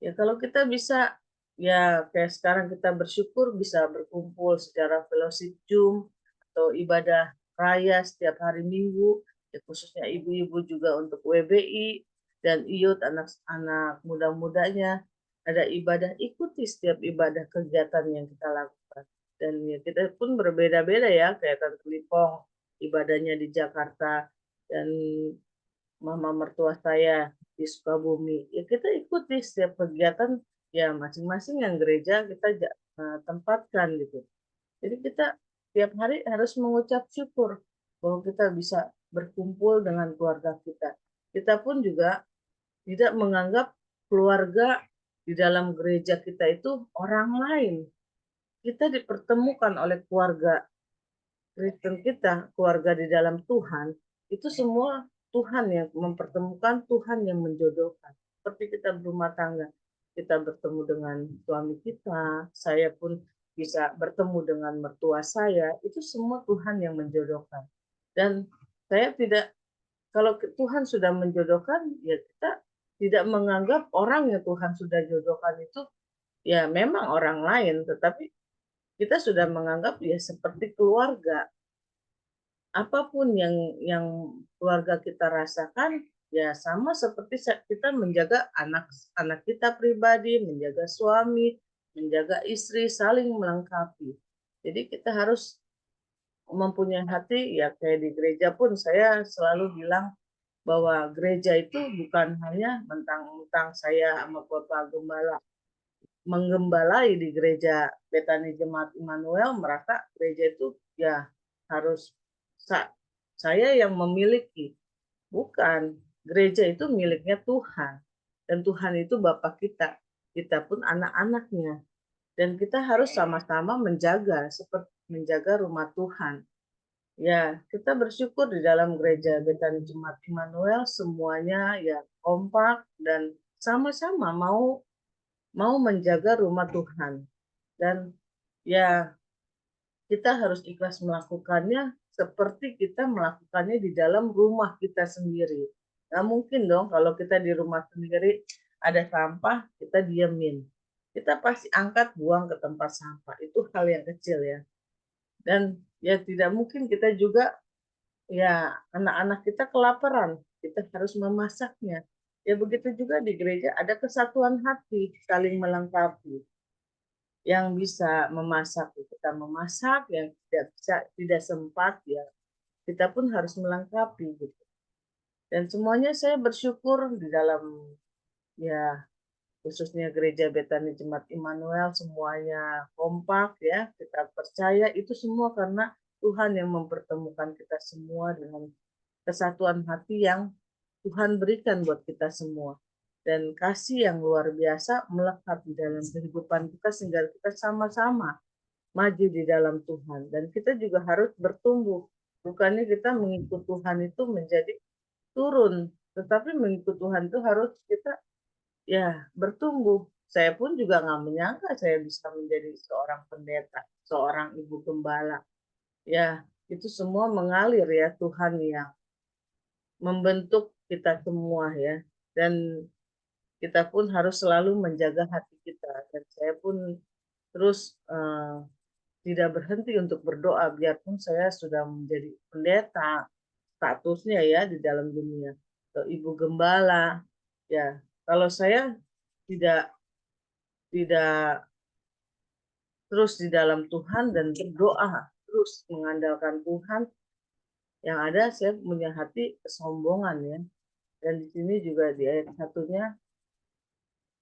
Ya kalau kita bisa, ya kayak sekarang kita bersyukur bisa berkumpul secara fellowship Zoom atau ibadah raya setiap hari Minggu, ya khususnya ibu-ibu juga untuk WBI dan IYUT anak-anak muda-mudanya ada ibadah, ikuti setiap ibadah kegiatan yang kita lakukan. Dan ya kita pun berbeda-beda ya, kayak Tante Lipong ibadahnya di Jakarta dan mama mertua saya di Sukabumi. Ya kita ikuti setiap kegiatan ya masing-masing yang gereja kita tempatkan gitu. Jadi kita tiap hari harus mengucap syukur bahwa kita bisa berkumpul dengan keluarga kita. Kita pun juga tidak menganggap keluarga di dalam gereja kita itu orang lain. Kita dipertemukan oleh keluarga Kristen kita, keluarga di dalam Tuhan, itu semua Tuhan yang mempertemukan, Tuhan yang menjodohkan. Seperti kita berumah tangga, kita bertemu dengan suami kita, saya pun bisa bertemu dengan mertua saya, itu semua Tuhan yang menjodohkan. Dan saya tidak, kalau Tuhan sudah menjodohkan, ya kita tidak menganggap orang yang Tuhan sudah jodohkan itu, ya memang orang lain, tetapi kita sudah menganggap dia seperti keluarga. Apapun yang keluarga kita rasakan, ya sama seperti kita menjaga anak kita pribadi, menjaga suami, menjaga istri, saling melengkapi. Jadi kita harus mempunyai hati, ya kayak di gereja pun saya selalu bilang, bahwa gereja itu bukan hanya mentang-mentang saya sama Bapak Gembala menggembalai di gereja Betani Jemaat Immanuel, merasa gereja itu ya harus saya yang memiliki. Bukan, gereja itu miliknya Tuhan. Dan Tuhan itu Bapa kita. Kita pun anak-anaknya. Dan kita harus sama-sama menjaga, seperti menjaga rumah Tuhan. Ya, kita bersyukur di dalam gereja Betani Jemaat Immanuel semuanya ya kompak dan sama-sama mau menjaga rumah Tuhan. Dan ya kita harus ikhlas melakukannya seperti kita melakukannya di dalam rumah kita sendiri. Nggak mungkin dong kalau kita di rumah sendiri ada sampah, kita diemin. Kita pasti angkat buang ke tempat sampah. Itu hal yang kecil ya. Dan ya tidak mungkin kita juga, ya anak-anak kita kelaparan. Kita harus memasaknya. Ya begitu juga di gereja ada kesatuan hati, saling melengkapi. Yang bisa memasak kita memasak, yang tidak sempat ya kita pun harus melengkapi gitu. Dan semuanya saya bersyukur di dalam ya khususnya gereja Betani Jemaat Immanuel semuanya kompak ya, kita percaya itu semua karena Tuhan yang mempertemukan kita semua dengan kesatuan hati yang Tuhan berikan buat kita semua. Dan kasih yang luar biasa melekat di dalam kehidupan kita sehingga kita sama-sama maju di dalam Tuhan. Dan kita juga harus bertumbuh. Bukannya kita mengikut Tuhan itu menjadi turun, tetapi mengikut Tuhan itu harus kita ya bertumbuh. Saya pun juga nggak menyangka saya bisa menjadi seorang pendeta, seorang ibu gembala. Ya, itu semua mengalir ya Tuhan yang membentuk kita semua ya. Dan kita pun harus selalu menjaga hati kita. Dan saya pun terus tidak berhenti untuk berdoa, biarpun saya sudah menjadi pendeta, statusnya ya di dalam dunia, atau ibu gembala. Ya, kalau saya tidak tidak terus di dalam Tuhan dan berdoa, terus mengandalkan Tuhan, yang ada saya punya hati kesombongan ya. Dan di sini juga di ayat satunya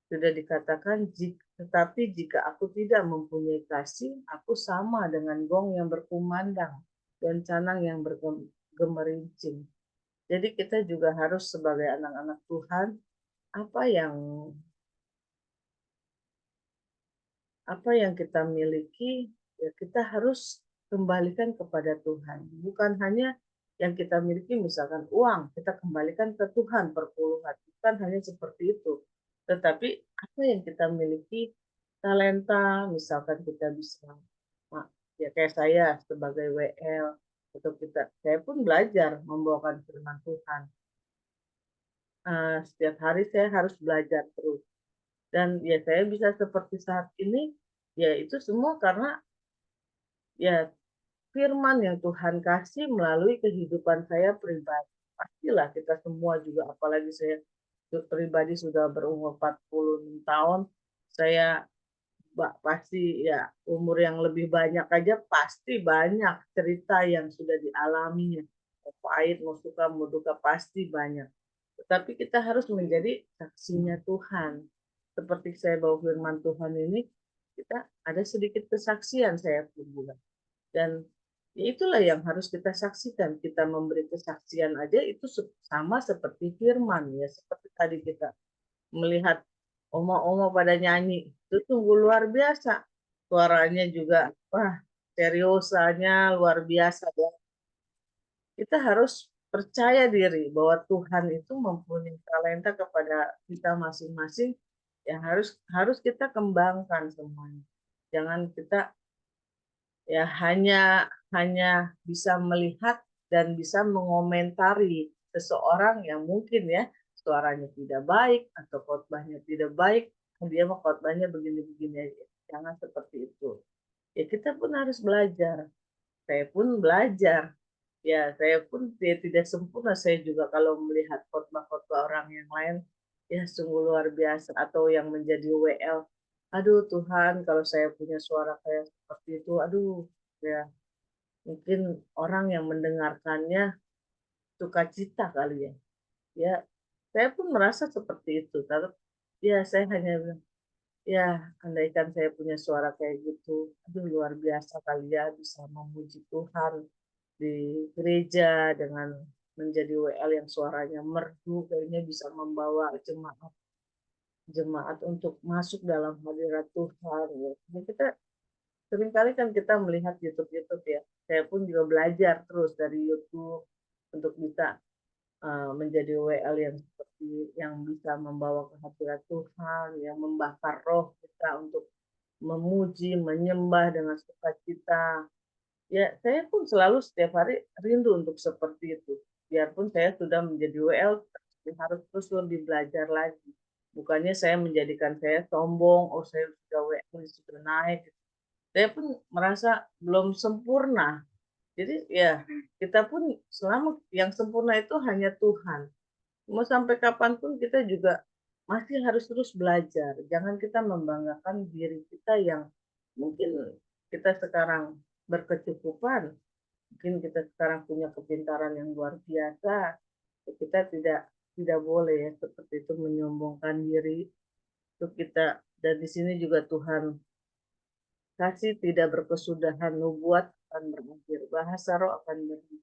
sudah dikatakan, tetapi jika aku tidak mempunyai kasih, aku sama dengan gong yang berkumandang dan canang yang bergemerincing. Jadi kita juga harus sebagai anak-anak Tuhan, apa yang kita miliki, ya kita harus kembalikan kepada Tuhan. Bukan hanya yang kita miliki, misalkan uang, kita kembalikan ke Tuhan perpuluhan. Bukan hanya seperti itu. Tetapi apa yang kita miliki, talenta, misalkan kita bisa, ya kayak saya sebagai WL, atau saya pun belajar membawakan firman Tuhan. Setiap hari saya harus belajar terus. Dan ya saya bisa seperti saat ini, ya itu semua karena ya firman yang Tuhan kasih melalui kehidupan saya pribadi. Pastilah kita semua juga, apalagi saya pribadi sudah berumur 46 tahun, saya pasti ya umur yang lebih banyak aja pasti banyak cerita yang sudah dialaminya. Mau pahit, mau suka, mau duka pasti banyak. Tetapi kita harus menjadi saksinya Tuhan. Seperti saya bawa firman Tuhan ini, kita ada sedikit kesaksian saya pun bulan. Dan ya itulah yang harus kita saksikan. Kita memberi kesaksian aja itu sama seperti firman ya. Seperti tadi kita melihat oma-oma pada nyanyi, itu sungguh luar biasa. Suaranya juga, wah, seriusanya luar biasa ya. Kita harus percaya diri bahwa Tuhan itu mempunyai talenta kepada kita masing-masing yang harus kita kembangkan semuanya. Jangan kita ya hanya bisa melihat dan bisa mengomentari seseorang yang mungkin ya suaranya tidak baik atau khotbahnya tidak baik, dia mah khotbahnya begini-begini aja. Jangan seperti itu. Ya kita pun harus belajar. Saya pun belajar. Ya, saya pun tidak sempurna. Saya juga kalau melihat khotbah-khotbah orang yang lain, ya sungguh luar biasa. Atau yang menjadi WL, aduh Tuhan, kalau saya punya suara kayak seperti itu, aduh, ya mungkin orang yang mendengarkannya sukacita kali ya. Ya, saya pun merasa seperti itu. Tapi ya saya hanya bilang, ya andaikan saya punya suara kayak gitu, aduh luar biasa kali ya bisa memuji Tuhan di gereja dengan menjadi WL yang suaranya merdu, kayaknya bisa membawa jemaat jemaat untuk masuk dalam hadirat Tuhan. Ya. Jadi kita seringkali kan kita melihat YouTube ya. Saya pun juga belajar terus dari YouTube untuk bisa menjadi WL yang seperti yang bisa membawa kehadirat Tuhan, yang membakar roh kita untuk memuji, menyembah dengan sukacita. Ya, saya pun selalu setiap hari rindu untuk seperti itu. Biarpun saya sudah menjadi WL, tapi harus terus lebih belajar lagi. Bukannya saya menjadikan saya sombong, oh saya sudah WL, sudah naik. Saya pun merasa belum sempurna. Jadi ya kita pun selama yang sempurna itu hanya Tuhan. Mau sampai kapanpun kita juga masih harus terus belajar. Jangan kita membanggakan diri kita yang mungkin kita sekarang berkecukupan, mungkin kita sekarang punya kepintaran yang luar biasa. Kita tidak boleh ya seperti itu menyombongkan diri. Itu kita dan di sini juga Tuhan kasih tidak berkesudahan, nubuat akan berakhir, bahasa roh akan berakhir,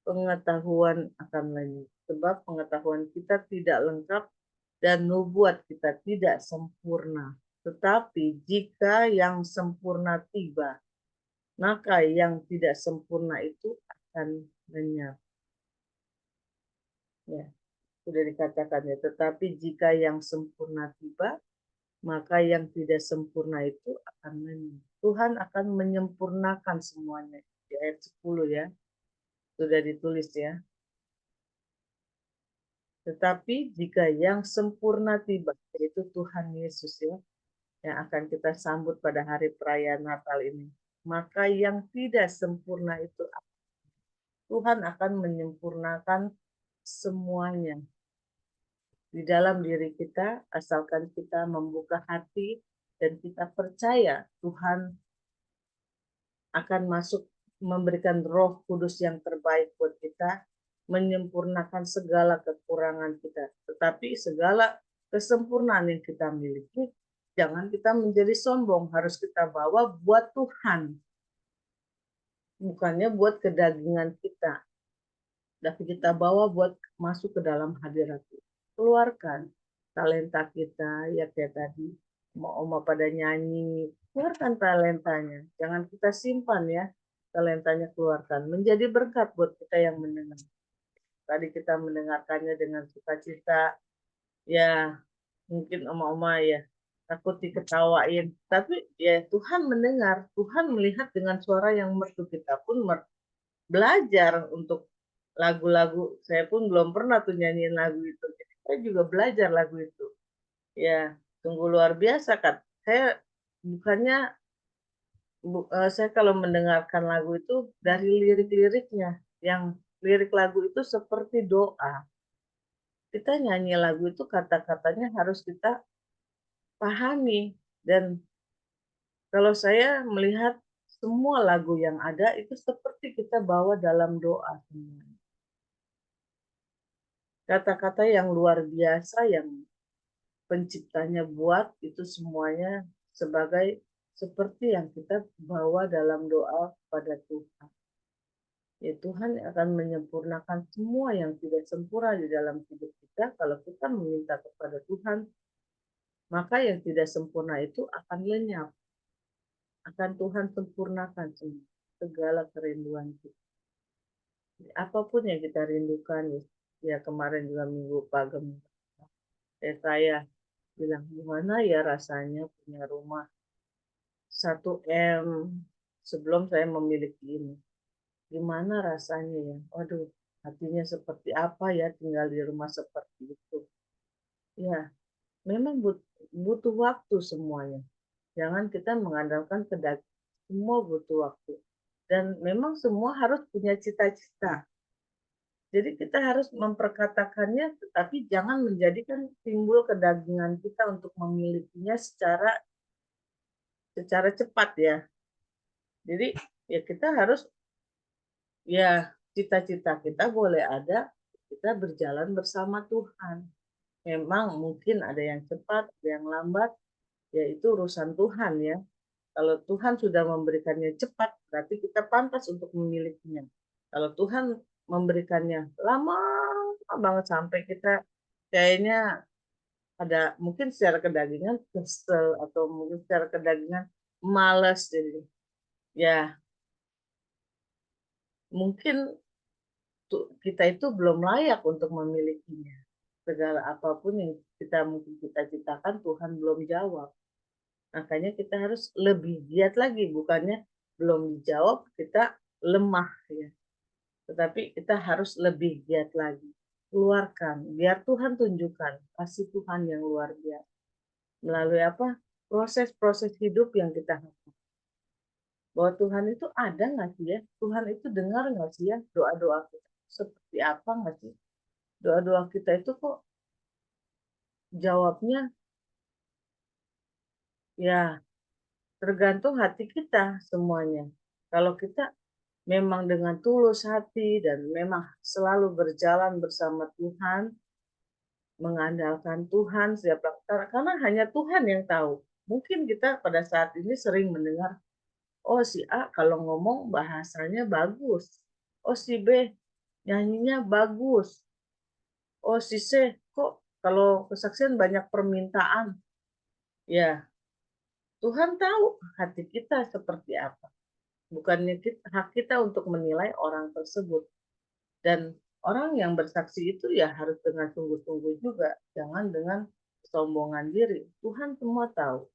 pengetahuan akan lenyap. Sebab pengetahuan kita tidak lengkap dan nubuat kita tidak sempurna. Tetapi jika yang sempurna tiba, maka yang tidak sempurna itu akan lenyap. Ya, sudah dikatakan ya. Tetapi jika yang sempurna tiba, maka yang tidak sempurna itu akan lenyap. Tuhan akan menyempurnakan semuanya. Di ayat 10 ya, sudah ditulis ya. Tetapi jika yang sempurna tiba, yaitu Tuhan Yesus ya, yang akan kita sambut pada hari perayaan Natal ini, maka yang tidak sempurna itu Tuhan akan menyempurnakan semuanya di dalam diri kita, asalkan kita membuka hati dan kita percaya Tuhan akan masuk memberikan Roh Kudus yang terbaik buat kita, menyempurnakan segala kekurangan kita. Tetapi segala kesempurnaan yang kita miliki, jangan kita menjadi sombong, harus kita bawa buat Tuhan. Bukannya buat kedagingan kita. Tapi kita bawa buat masuk ke dalam hadirat. Keluarkan talenta kita, ya kayak tadi. Oma pada nyanyi, keluarkan talentanya. Jangan kita simpan ya, talentanya keluarkan. Menjadi berkat buat kita yang mendengar. Tadi kita mendengarkannya dengan sukacita, ya mungkin oma-oma ya takut diketawain. Tapi ya Tuhan mendengar, Tuhan melihat dengan suara yang merdu. Kita pun belajar untuk lagu-lagu. Saya pun belum pernah tuh nyanyiin lagu itu. Jadi saya juga belajar lagu itu. Ya, sungguh luar biasa kan. Saya bukannya saya kalau mendengarkan lagu itu dari lirik-liriknya, yang lirik lagu itu seperti doa. Kita nyanyi lagu itu kata-katanya harus kita pahami. Dan kalau saya melihat semua lagu yang ada itu seperti kita bawa dalam doa semuanya. Kata-kata yang luar biasa yang penciptanya buat itu semuanya sebagai seperti yang kita bawa dalam doa pada Tuhan. Ya Tuhan akan menyempurnakan semua yang tidak sempurna di dalam hidup kita kalau kita meminta kepada Tuhan, maka yang tidak sempurna itu akan lenyap. Akan Tuhan sempurnakan semua segala kerinduan kita. Apapun yang kita rindukan, ya kemarin juga minggu pagi saya bilang gimana ya rasanya punya rumah 1 M sebelum saya memiliki ini. Gimana rasanya ya? Waduh, hatinya seperti apa ya tinggal di rumah seperti itu. Ya, memang butuh waktu semuanya. Jangan kita mengandalkan kedaging. Semua butuh waktu. Dan memang semua harus punya cita-cita. Jadi kita harus memperkatakannya, tetapi jangan menjadikan timbul kedagingan kita untuk memilikinya secara cepat ya. Jadi ya kita harus ya cita-cita kita boleh ada, kita berjalan bersama Tuhan. Memang mungkin ada yang cepat, ada yang lambat, yaitu urusan Tuhan ya. Kalau Tuhan sudah memberikannya cepat, berarti kita pantas untuk memilikinya. Kalau Tuhan memberikannya lama banget sampai kita kayaknya ada mungkin secara kedagingan kesel atau mungkin secara kedagingan malas, jadi ya mungkin kita itu belum layak untuk memilikinya. Segala apapun yang kita mungkin cita-citakan Tuhan belum jawab. Makanya kita harus lebih giat lagi, bukannya belum dijawab kita lemah ya. Tetapi kita harus lebih giat lagi. Keluarkan, biar Tuhan tunjukkan kasih Tuhan yang luar biasa. Melalui apa? Proses-proses hidup yang kita hadapi. Bahwa Tuhan itu ada nggak sih ya? Tuhan itu dengar nggak sih ya doa-doa kita? Seperti apa nggak sih? Doa-doa kita itu kok jawabnya ya tergantung hati kita semuanya. Kalau kita memang dengan tulus hati dan memang selalu berjalan bersama Tuhan, mengandalkan Tuhan setiap waktu, karena hanya Tuhan yang tahu. Mungkin kita pada saat ini sering mendengar, oh si A kalau ngomong bahasanya bagus, oh si B nyanyinya bagus, oh si C kok kalau kesaksian banyak permintaan. Ya, Tuhan tahu hati kita seperti apa. Bukannya hak kita untuk menilai orang tersebut. Dan orang yang bersaksi itu ya harus dengan sungguh-sungguh juga. Jangan dengan kesombongan diri. Tuhan semua tahu.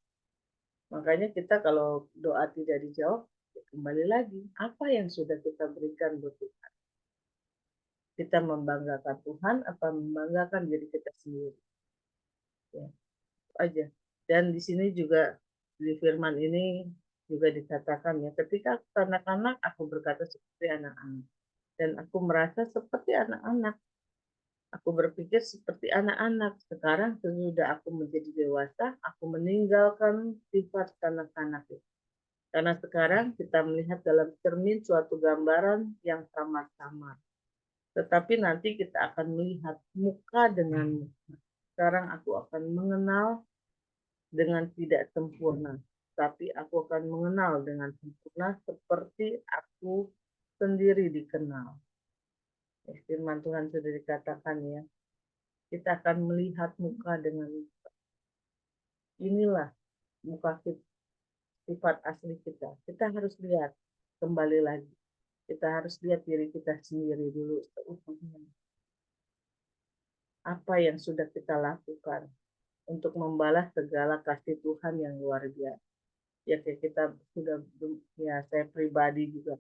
Makanya kita kalau doa tidak dijawab, ya kembali lagi. Apa yang sudah kita berikan buat Tuhan? Kita membanggakan Tuhan atau membanggakan diri kita sendiri? Ya, itu aja. Dan di sini juga di firman ini juga dikatakan ya, ketika anak-anak aku berkata seperti anak-anak. Dan aku merasa seperti anak-anak. Aku berpikir seperti anak-anak. Sekarang sesudah aku menjadi dewasa, aku meninggalkan sifat kanak-kanak itu. Karena sekarang kita melihat dalam cermin suatu gambaran yang samar-samar. Tetapi nanti kita akan melihat muka dengan muka. Sekarang aku akan mengenal dengan tidak sempurna. Tapi aku akan mengenal dengan sempurna seperti aku sendiri dikenal. Firman Tuhan sudah dikatakan ya, kita akan melihat muka dengan muka. Inilah muka kita, sifat asli kita. Kita harus lihat kembali lagi. Kita harus lihat diri kita sendiri dulu seutuhnya. Apa yang sudah kita lakukan untuk membalas segala kasih Tuhan yang luar biasa. Ya kayak kita sudah, ya saya pribadi juga.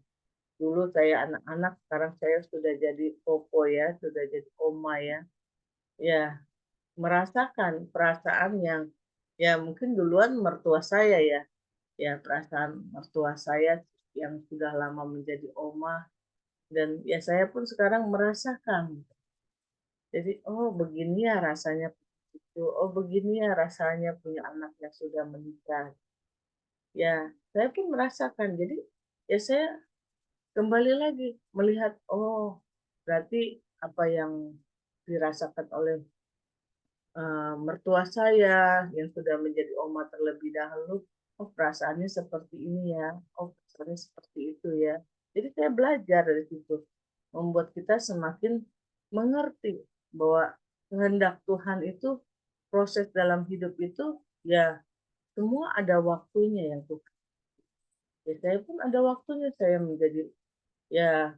Dulu saya anak-anak, sekarang saya sudah jadi popo ya, sudah jadi oma ya. Ya, merasakan perasaan yang ya mungkin duluan mertua saya ya perasaan mertua saya yang sudah lama menjadi oma, dan ya saya pun sekarang merasakan. Jadi oh begini ya rasanya itu, oh begini ya rasanya punya anak yang sudah menikah. Ya saya pun merasakan. Jadi ya saya kembali lagi melihat, oh berarti apa yang dirasakan oleh mertua saya yang sudah menjadi oma terlebih dahulu, oh perasaannya seperti ini ya, oh perasaannya seperti itu ya. Jadi saya belajar dari situ, membuat kita semakin mengerti bahwa kehendak Tuhan itu, proses dalam hidup itu ya semua ada waktunya yang Tuhan. Ya saya pun ada waktunya saya ya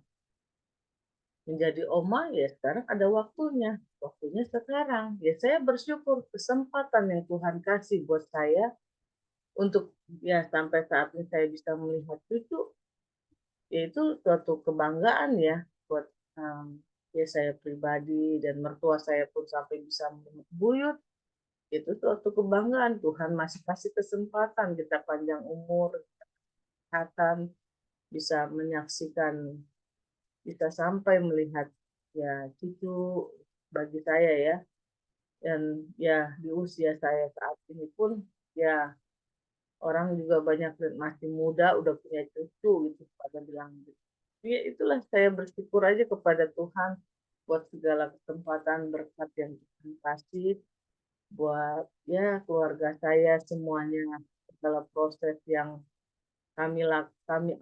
menjadi oma, ya sekarang ada waktunya sekarang. Ya saya bersyukur kesempatan yang Tuhan kasih buat saya untuk ya sampai saat ini saya bisa melihat cucu, yaitu suatu kebanggaan ya buat ya saya pribadi, dan mertua saya pun sampai bisa buyut, itu suatu kebanggaan. Tuhan masih kasih kesempatan kita panjang umur, kesehatan, bisa menyaksikan, bisa sampai melihat ya cucu bagi saya ya. Dan ya di usia saya saat ini pun ya orang juga banyak masih muda udah punya cucu gitu pada bilang gitu. Ya itulah saya bersyukur aja kepada Tuhan buat segala kesempatan berkat yang Tuhan kasih, buat ya keluarga saya semuanya, segala proses yang kami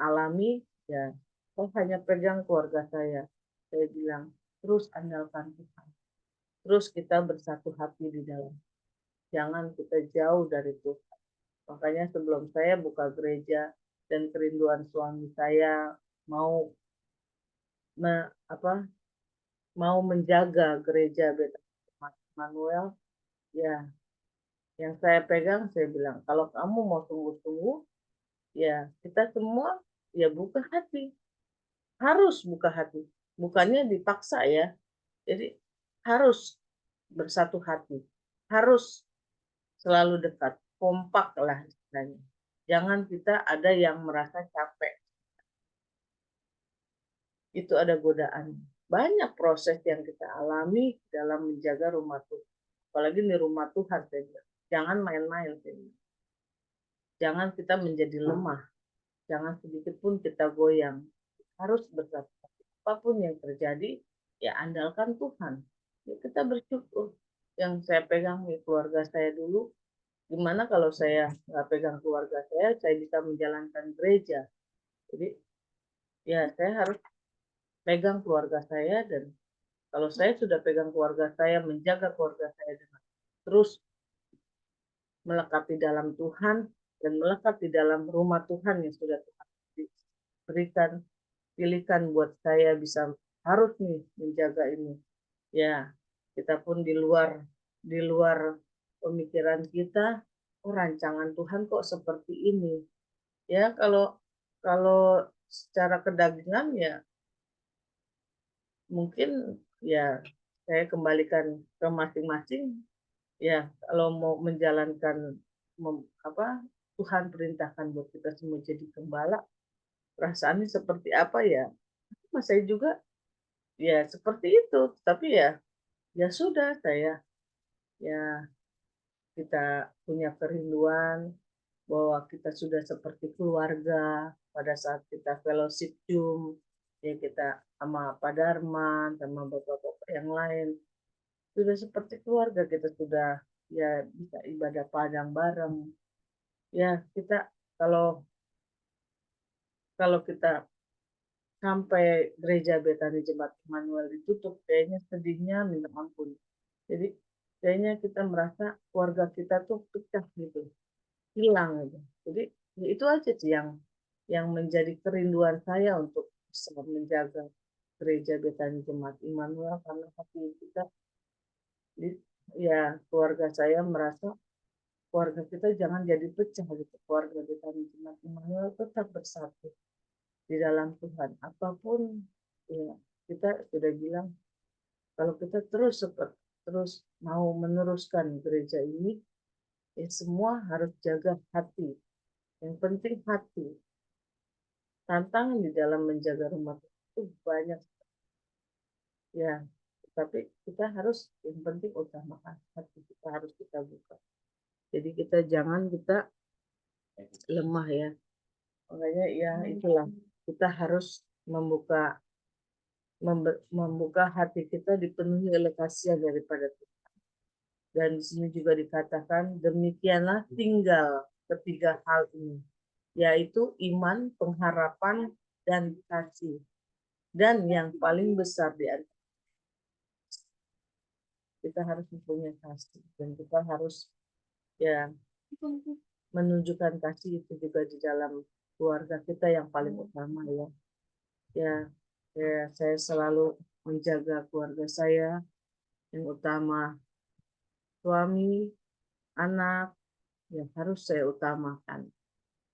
alami, ya saya hanya pegang keluarga saya. Saya bilang, terus andalkan Tuhan. Terus kita bersatu hati di dalam. Jangan kita jauh dari Tuhan. Makanya sebelum saya buka gereja dan kerinduan suami saya mau mau menjaga gereja Bethlehem Immanuel, ya yang saya pegang saya bilang, kalau kamu mau sungguh-sungguh, ya kita semua ya buka hati, harus buka hati, bukannya dipaksa ya. Jadi harus bersatu hati, harus selalu dekat, kompak lah istilahnya. Jangan kita ada yang merasa capek. Itu ada godaan. Banyak proses yang kita alami dalam menjaga rumah Tuhan. Apalagi di rumah Tuhan, saya bilang. Jangan main-main. Jangan kita menjadi lemah. Jangan sedikit pun kita goyang. Harus bersatu. Apapun yang terjadi, ya andalkan Tuhan. Ya, kita bersyukur. Yang saya pegang di keluarga saya dulu, gimana kalau saya nggak pegang keluarga saya bisa menjalankan gereja. Jadi ya saya harus pegang keluarga saya, dan kalau saya sudah pegang keluarga saya, menjaga keluarga saya dengan terus melekat di dalam Tuhan dan melekat di dalam rumah Tuhan yang sudah Tuhan berikan, pilihkan buat saya bisa harus nih menjaga ini. Ya, kita pun di luar pemikiran kita, oh rancangan Tuhan kok seperti ini. Ya, kalau secara kedagingan ya mungkin ya saya kembalikan ke masing-masing. Ya, kalau mau menjalankan Tuhan perintahkan buat kita semua jadi gembala, perasaannya seperti apa ya? Mas saya juga ya seperti itu, tapi ya sudah, saya ya kita punya kerinduan bahwa kita sudah seperti keluarga pada saat kita fellowship Zoom, ya kita sama Pak Darman, sama bapak-bapak yang lain, sudah seperti keluarga, kita sudah ya bisa ibadah padang bareng. Ya kita kalau kalau kita sampai gereja Betani Jemaat Immanuel ditutup, kayaknya sedihnya minta ampun. Jadi kayaknya kita merasa keluarga kita tuh pecah gitu, hilang gitu. Jadi ya itu aja sih yang menjadi kerinduan saya untuk bisa menjaga gereja Betani Jemaat Immanuel, karena hati kita ya keluarga saya merasa keluarga kita jangan jadi pecah gitu. Keluarga Betani Jemaat Immanuel tetap bersatu di dalam Tuhan. Apapun ya kita sudah bilang, kalau kita terus mau meneruskan gereja ini, ya semua harus jaga hati. Yang penting hati. Tantangan di dalam menjaga rumah itu banyak ya, tapi kita harus, yang penting utamakan hati kita, harus kita buka. Jadi kita lemah ya. Makanya ya itulah, kita harus membuka hati kita, dipenuhi oleh kasihan daripada Tuhan. Dan di sini juga dikatakan, demikianlah tinggal ketiga hal ini, yaitu iman, pengharapan, dan kasih. Dan yang paling besar di antara kita harus mempunyai kasih, dan kita harus ya menunjukkan kasih itu juga di dalam keluarga kita yang paling utama ya. Ya, saya selalu menjaga keluarga saya, yang utama suami, anak, yang harus saya utamakan.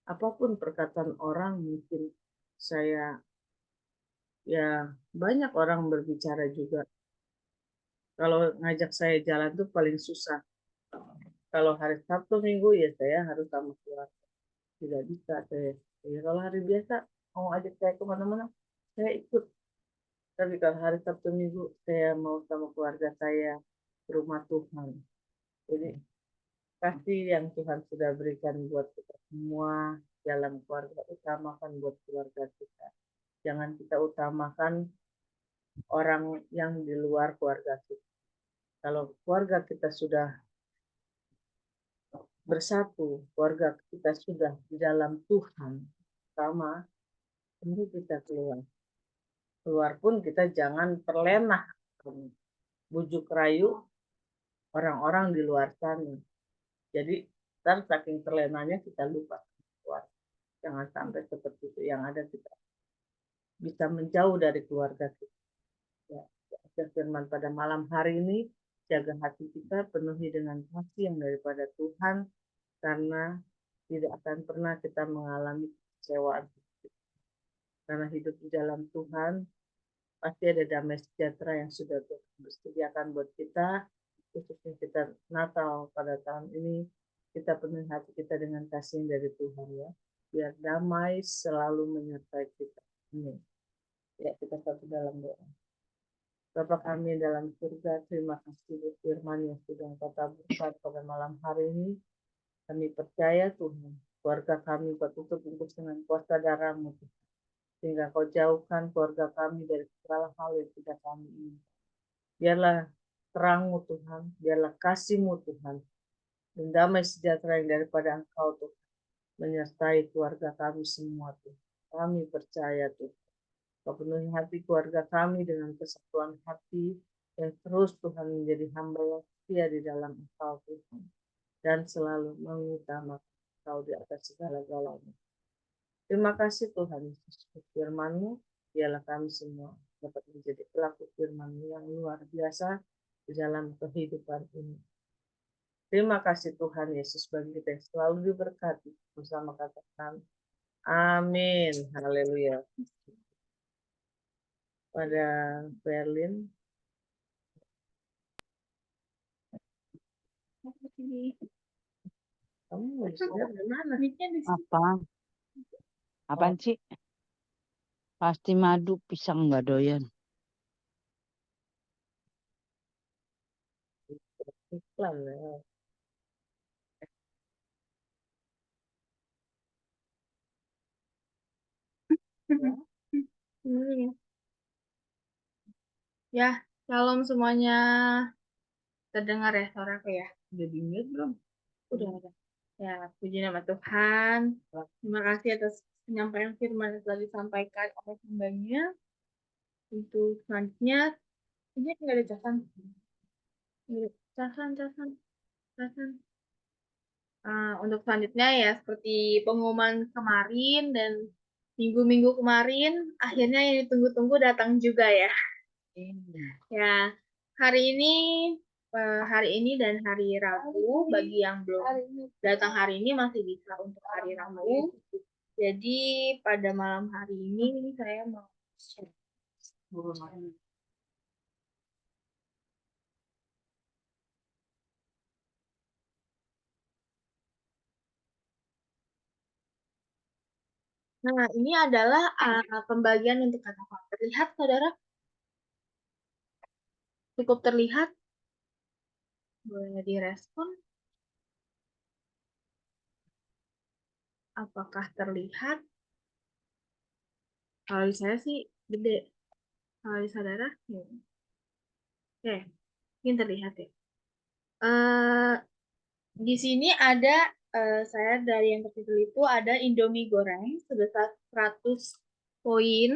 Apapun perkataan orang, mungkin saya ya banyak orang berbicara juga. Kalau ngajak saya jalan tuh paling susah. Kalau hari Sabtu Minggu ya saya harus sama keluarga. Tidak bisa saya. Ya, kalau hari biasa mau ajak saya kemana-mana, saya ikut. Tapi kalau hari Sabtu Minggu saya mau sama keluarga saya ke rumah Tuhan. Jadi kasih yang Tuhan sudah berikan buat kita semua dalam keluarga, utamakan buat keluarga kita. Jangan kita utamakan orang yang di luar keluarga kita. Kalau keluarga kita sudah bersatu, keluarga kita sudah di dalam Tuhan sama, tentu kita keluar. Keluar pun kita jangan terlena bujuk rayu orang-orang di luar sana. Jadi ntar saking terlenanya kita lupa keluar. Jangan sampai seperti itu. Yang ada kita bisa menjauh dari keluarga kita. Ya, firman pada malam hari ini, jaga hati kita penuhi dengan kasih yang daripada Tuhan, karena tidak akan pernah kita mengalami kecewaan. Karena hidup di dalam Tuhan, pasti ada damai sejahtera yang sudah Tuhan disediakan buat kita, khususnya kita Natal pada tahun ini, kita penuhi hati kita dengan kasih dari Tuhan ya. Biar damai selalu menyertai kita. Amin. Ya, kita satu dalam doa. Bapa kami dalam surga, terima kasih buat firman yang sudah Engkau taburkan pada malam hari ini. Kami percaya Tuhan, keluarga kami Kau tutup bungkus dengan kuasa darah-Mu, sehingga Kau jauhkan keluarga kami dari segala hal yang tidak kami inginkan. Biarlah terang-Mu Tuhan, biarlah kasih-Mu Tuhan, dan damai sejahtera yang daripada Engkau Tuhan, menyertai keluarga kami semua Tuhan. Kami percaya Tuhan. Kau penuhi hati keluarga kami dengan kesatuan hati yang terus Tuhan menjadi hamba yang setia di dalam Engkau Tuhan, dan selalu mengutamakan Engkau di atas segala-galanya. Terima kasih Tuhan Yesus, firman-Mu, biarlah kami semua dapat menjadi pelaku firman-Mu yang luar biasa di dalam kehidupan ini. Terima kasih Tuhan Yesus bagi kita yang selalu diberkati bersama katakan amin. Haleluya. Pada Berlin. Kamu di mana? Apa? Apaan sih? Pasti madu pisang nggak doyan. Iklan ya. Ya, shalom semuanya. Terdengar ya suaraku ya? Udah di mute belum? Udah ada. Ya, puji nama Tuhan. Terima kasih atas penyampaian firman yang telah disampaikan oleh hambanya. Untuk selanjutnya, ini nggak ada casan. Casan. Untuk selanjutnya ya, seperti pengumuman kemarin dan minggu-minggu kemarin, akhirnya yang ditunggu-tunggu datang juga ya. Ya, hari ini dan hari Rabu, bagi yang belum datang hari ini masih bisa untuk hari Rabu. Jadi pada malam hari ini saya mau share. Nah, ini adalah pembagian untuk kata-kata. Terlihat, saudara? Cukup terlihat? Boleh direspon? Apakah terlihat? Kalau di saya sih gede. Kalau di saudara, ya. Oke, mungkin terlihat ya. Di sini ada, saya dari yang tertitul itu ada Indomie goreng sebesar 100 poin.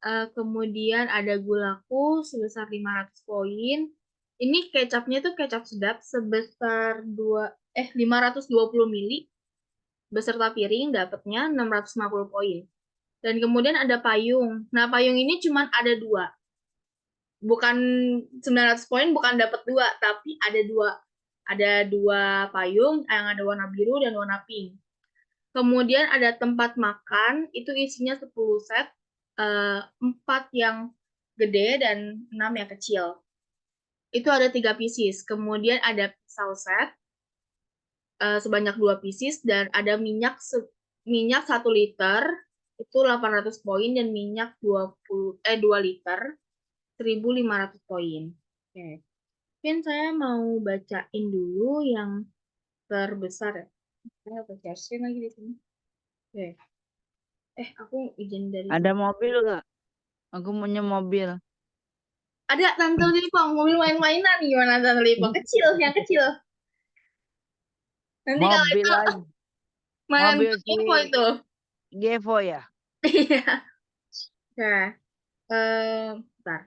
Kemudian ada gulaku sebesar 500 poin. Ini kecapnya tuh kecap sedap sebesar 520 mili beserta piring, dapatnya 650 poin. Dan kemudian ada payung. Nah, payung ini cuma ada 2. Bukan 900 poin, bukan dapat 2, tapi ada 2. Ada 2 payung yang ada warna biru dan warna pink. Kemudian ada tempat makan, itu isinya 10 set, 4 yang gede dan 6 yang kecil. Itu ada 3 pieces. Kemudian ada pisau set, sebanyak 2 pieces, dan ada minyak 1 liter, itu 800 poin, dan minyak 2 liter, 1.500 poin. Oke. Mungkin saya mau bacain dulu yang terbesar ya. Saya baca screen lagi di sini. Oke. Aku izin dari Ada mobil nggak? Aku punya mobil. Ada Tante Lipong, mobil main-mainan gimana Tante Lipong? Kecil, yang kecil. Nanti kalau Mobil itu lagi. mainan Mobil si info itu. Gevo ya. Iya. Nah, bentar.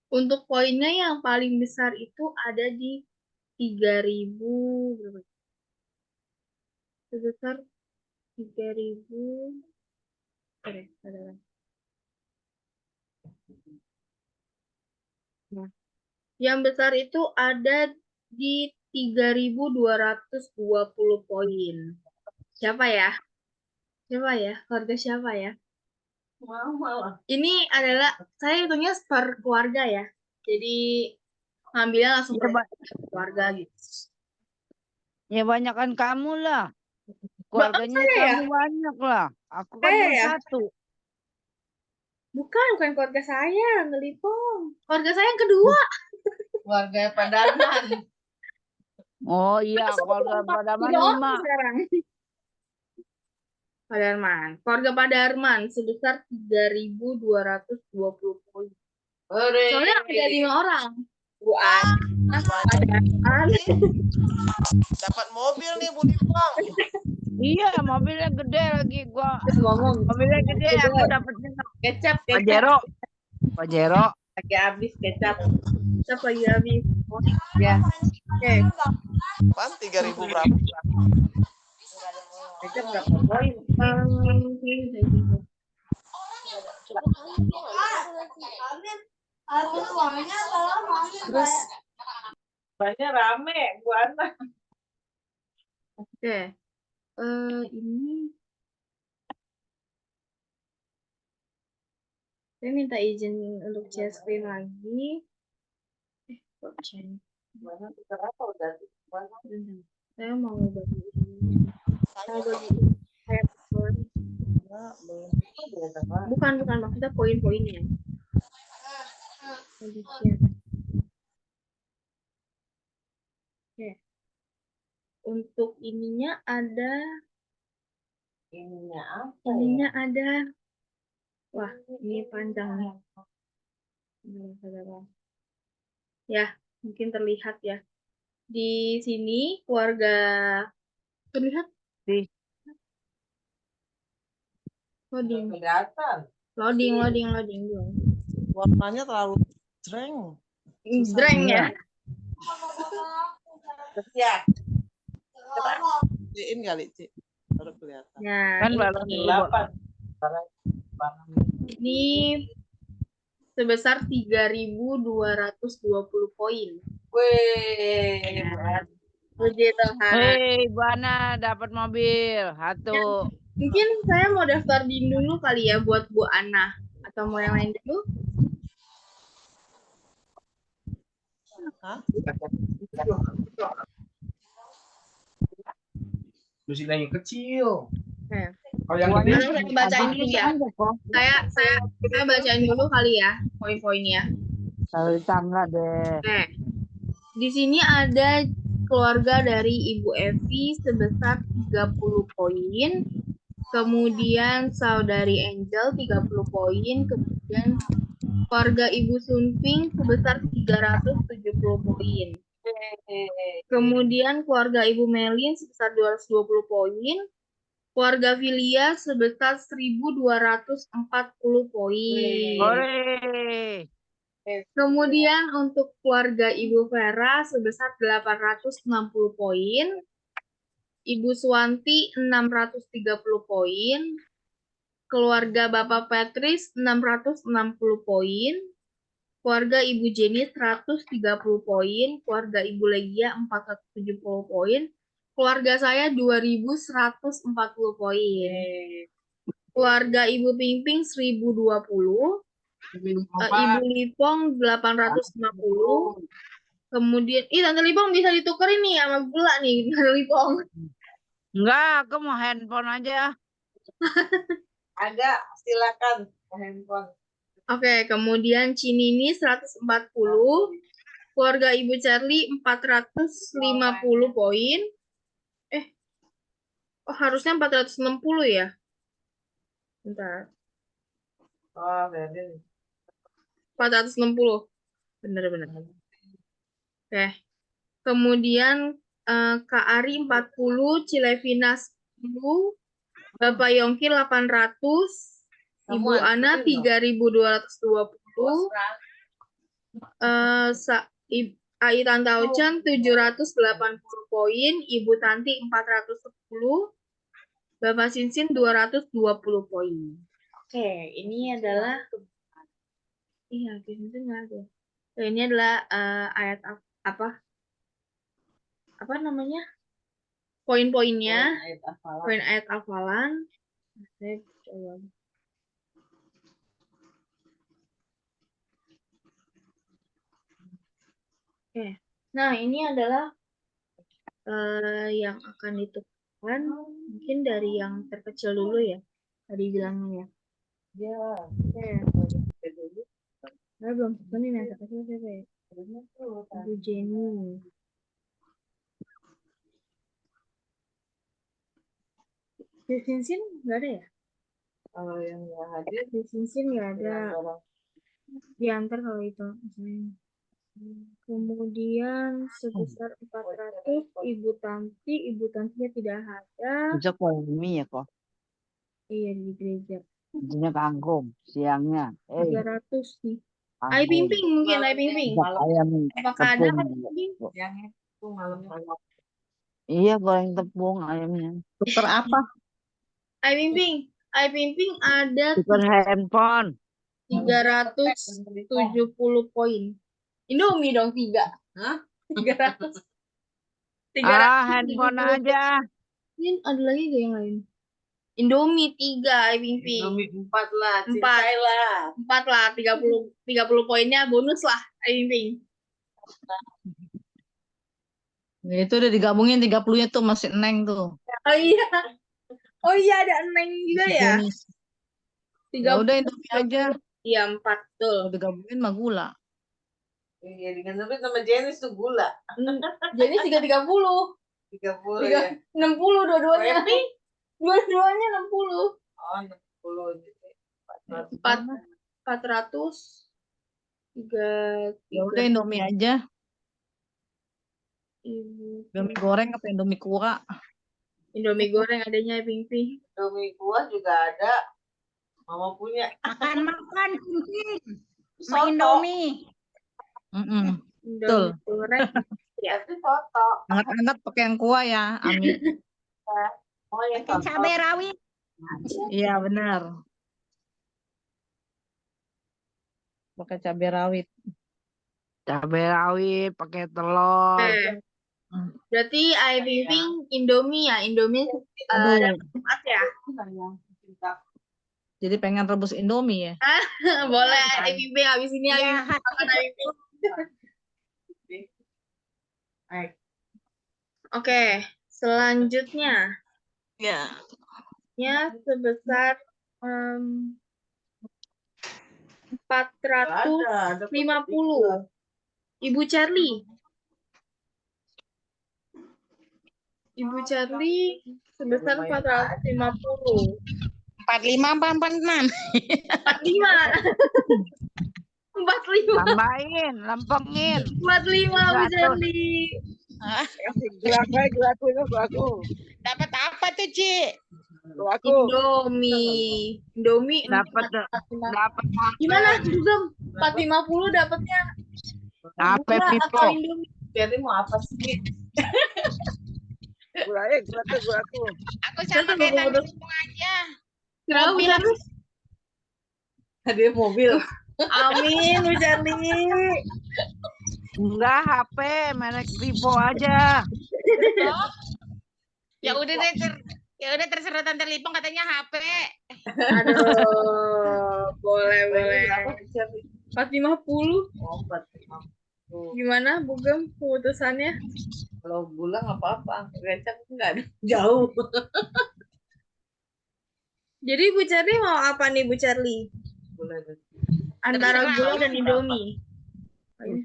Untuk poinnya yang paling besar itu ada di 3.000 berapa? Sebesar 3.000. Oke, ada. Nah, yang besar itu ada di 3.220 poin. Siapa ya? Siapa ya? Keluarga siapa ya? Ini adalah saya hitungnya per keluarga ya. Jadi ngambilnya langsung Ya, per keluarga gitu. ya banyakan kamu lah. Bapak Keluarganya saya ya? kamu banyak lah. Aku kan Saya cuma ya? satu. Bukan keluarga saya, Ngelipong. Keluarga saya yang kedua. Keluarga Padarman. Oh iya, keluarga pada Tiga orang 5. sekarang. Padarman. Keluarga Padarman sebesar 3.220 poin. Soalnya ada 5 orang. Bu Ana, Padarman. Dapat mobil nih Bu Lipong. Iya, mobilnya gede lagi gua. Terus ngomong. Mobilnya gede, Gede. aku dapetnya Kecap. Pajero. Pajero. Lagi habis kecap. Kecap lagi habis. Ya. Oke. Pan 3.000 berapa? Kecap berapa poin? Terus, Banyak rame, Bu Ana. oke. Ini saya minta izin untuk share screen lagi. Kok share? Saya mau bagi ini. Mau bagi handphone. Bukan maksudnya poin-poinnya. Lagi share. Oke. Untuk ininya ada. Ininya ada. Wah, ini panjang nih. Ya, mungkin terlihat ya. Di sini keluarga terlihat Di loading Kelihatan. belum. Warnanya terlalu jreng. Jreng ya. Ya. Ciin kali, Ci. Baru kelihatan. Nah, kan balon Delapan. ini sebesar 3.220 poin. Wih. Puji Tuhan. Hei, Bu Ana dapat mobil. Satu. Mungkin saya mau daftarin dulu kali ya buat Bu Ana. Atau mau yang lain dulu? Hah? Lucy yang kecil. Nah, Kalau yang Uangnya gede saya bacain dulu ya. aja kok. Saya bacain dulu kali ya poin-poinnya. Kalau di tangga deh. Oke. Di sini ada keluarga dari Ibu Evi sebesar 30 poin. Kemudian saudari Angel 30 poin. Kemudian keluarga Ibu Sunping sebesar 370 poin. Kemudian keluarga Ibu Melin sebesar 220 poin. Keluarga Filia sebesar 1.240 poin. Hore. Kemudian untuk keluarga Ibu Vera sebesar 860 poin. Ibu Suwanti 630 poin. Keluarga Bapak Petris 660 poin. Keluarga Ibu Jenny 130 poin. Keluarga Ibu Legia 470 poin. Keluarga saya 2.140 poin. Keluarga Ibu Pingping 1.020. Ibu Lipong 850. Kemudian, Tante Lipong bisa ditukerin nih sama gula nih, Tante Lipong. Enggak, aku mau handphone aja. Ada, silakan handphone. Oke, kemudian Cinini 140. Keluarga Ibu Charlie 450 poin. Harusnya 460 ya? Bentar. Oh, berarti 460. Bener-bener. Oke. Kemudian Kak Ari 40, Cilevina 10, Bapak Yongki 800, Ibu Ana 3.220, AI Tante Ochan 780 poin, Ibu Tanti 410, Bapak Sinsin 220 poin. Oke, ini adalah Sinsin nggak ada. Ini adalah ayat apa namanya? Poin-poinnya, poin ayat hafalan. Saya coba. Oke. Nah, ini adalah yang akan ditentukan mungkin dari yang terkecil dulu ya. Tadi bilangnya ya. Ya, Oke. Saya belum pesenin yang terkecil siapa ya? Ibu Jenny. Di Sinsin nggak ada ya? kalau yang nggak hadir, Di Sinsin nggak ada. barang Diantar kalau itu. Misalnya. Kemudian sebesar 400 Ibu Tantinya tidak ada. Besok poemi ya kok. Iya di gereja. Intinya kangkung. Siangnya. 300 nih. Ai Pingping mungkin Ai Pingping. Ayam Apakah ada Ai tepung. Pingping? yang itu malam-malam. Iya goreng tepung ayamnya. Tuker apa? Ai Pingping ada Tukar handphone. 370 poin. Indomie dong 3. Hah? 300. Handphone aja. Ini ada lagi gak yang lain? Indomie 3 Ai Pingping. Indomie 4 lah, 4. cintai lah. 4 lah, 30 poinnya bonus lah Ai Pingping. Itu udah digabungin 30-nya tuh masih Neng tuh. Oh iya ada Neng juga ya. Ya udah Indomie aja. Iya 4 tuh. Udah digabungin mah gula. Iya, dengan sama Jenis tuh gula. Jadi 330. 30 ya. 60 dua-duanya. Repi? Dua-duanya 60. Oh, 60. Jadi 400. 3. Ya udah Indomie aja. Indomie goreng apa Indomie kuah? Indomie goreng adanya Pingping. Indomie kuah juga ada. Mama punya. Makan Sinsin. Soto. Indomie. Betul. Indomie goreng. Ya, itu soto. Hangat-hangat pakai yang kuah ya, Ami. Oh, yang Pakai soto. cabai rawit. Iya benar. Pakai cabai rawit. Cabai rawit, pakai telur. Berarti Ai Pingping Indomie ya. Indomie Aduh. 4 ya. Jadi pengen rebus Indomie ya. Boleh Ai Pingping habis ini Iya. makan Ai Pingping. Oke, selanjutnya Ya. sebesar 450. Ibu Charlie sebesar 450. 45 apa 46? 45. Tambahin, lempengin. 45 Bu Charlie. Gulaku. Dapat apa tuh, Ci? Indomie Dapat gimana juga 450 dapatnya HP gula Pipo. atau Indomie? Jadi mau apa sih? Gulaku. Aku sama kayak Tante Ipung aja. Mobil Dia mobil. amin Bu Charlie. Enggak, HP merek Vivo aja. Ya udah deh, terserah Tante Lipong katanya HP. Aduh, boleh. 450 Oh, 450. gimana Bugem keputusannya? Kalau gula nggak apa-apa. Kecap nggak ada. Jauh. Jadi Bu Charlie mau apa nih Bu Charlie? Gula dan Antara gula dan Indomie.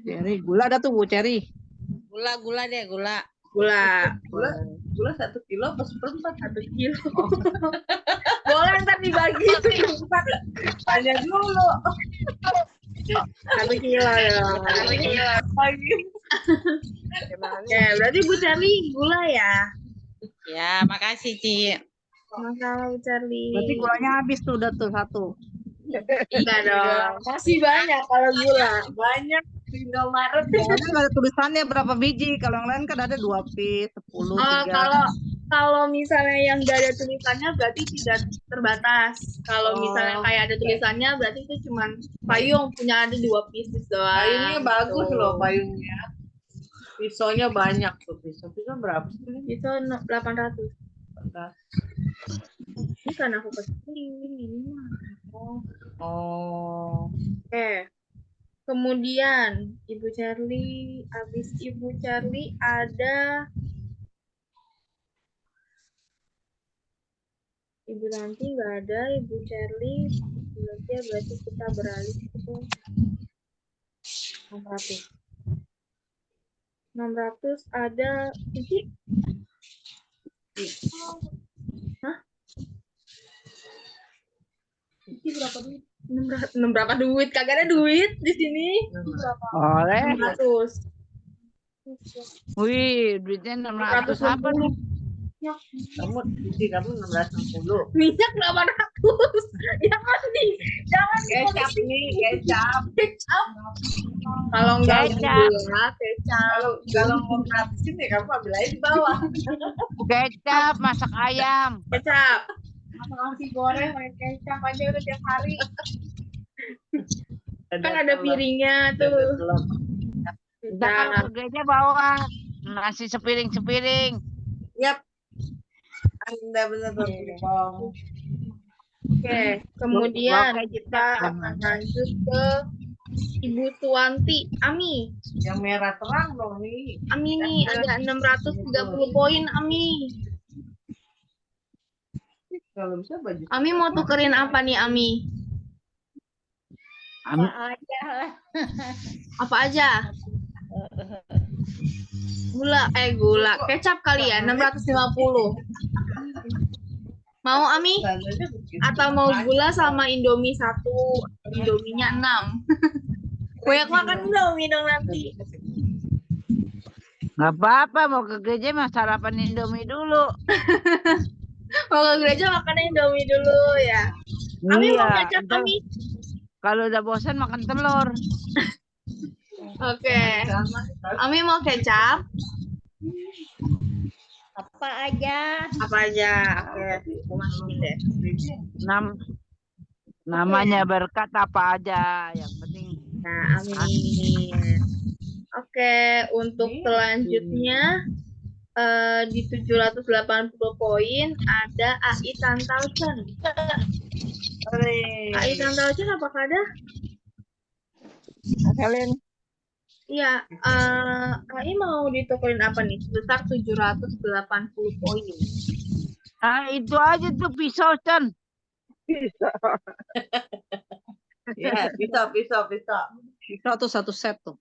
Cherry, gula ada tuh Bu Cherry. Gula deh, gula. gula 1 kilo apa seperempat? 1 kilo. Boleh ntar dibagi 4. Tanya dulu. 1 kilo dong. 1 kilo lagi. Oke, berarti Bu Charlie gula ya? Ya, makasih, Ci. Masalah Bu Charlie. Berarti gulanya habis tuh udah tuh 1. Enggak dong. Masih banyak kalau gula. Banyak di Indomaret. Soalnya nggak ada tulisannya berapa biji. Kalau yang lain kan ada 2 piece, 10, 3. Kalau misalnya yang nggak ada tulisannya berarti tidak terbatas. Kalau misalnya kayak ada tulisannya berarti itu cuman payung punya ada 2 pieces doang. Payungnya bagus gitu. loh payungnya. Pisaunya banyak tuh. Pisau berapa sih? Itu 800. Ini kan aku kecilin ini mah. Oh. Oke. Kemudian Ibu Charlie, habis Ibu Charlie ada Ibu Ranti nggak ada, Ibu Charlie berarti kita beralih ke 600. 600 ada Cici. Hah? Cici berapa duit? 600 berapa duit? Kagak ada duit di sini. Oleh. 600. Wih, duitnya 600 apa nih? Kamu 660. Minyak 800. Jangan nih. Jangan Kecap nih, kecap. Kalau nggak Kecap. gula, kecap. Kalau mau gratisin ya kamu ambil aja di bawah. Kecap, masak ayam. Kecap. Masak nasi goreng pakai kecap aja udah tiap hari. Kan ada piringnya tuh. Kita kalau ke gereja bawa nasi sepiring-sepiring. Yap. Anda benar-benar bohong. Oke, kemudian kita akan lanjut ke Ibu Tuanti, Ami. Yang merah terang dong nih. Ami nih ada 630 poin, Ami. Kalau bisa baju. Ami mau tukerin apa nih, Ami? Apa aja lah. Apa aja? Gula, kecap kali ya, 650. Mau Ami? Atau mau gula sama Indomie 1, Indominya 6. Banyak makan Indomie dong nanti. Nggak apa-apa, mau ke gereja mah sarapan Indomie dulu. Mau ke gereja makan Indomie dulu ya. Ami mau Iya, kecap, ntar Ami? kalau udah bosan makan telur. Oke. Ami mau kecap? Apa aja. Apa aja? Oke, aku masukin deh. Namanya berkat apa aja, yang penting. Nah, amin. Oke, untuk selanjutnya di 780 poin ada AI Tantalchen. AI Tantalchen apakah ada? Kalian Iya, AI mau ditukerin apa nih? Sebesar 780 poin. itu aja tuh pisau, Chan. Ya, pisau. Pisau tuh 1 set tuh.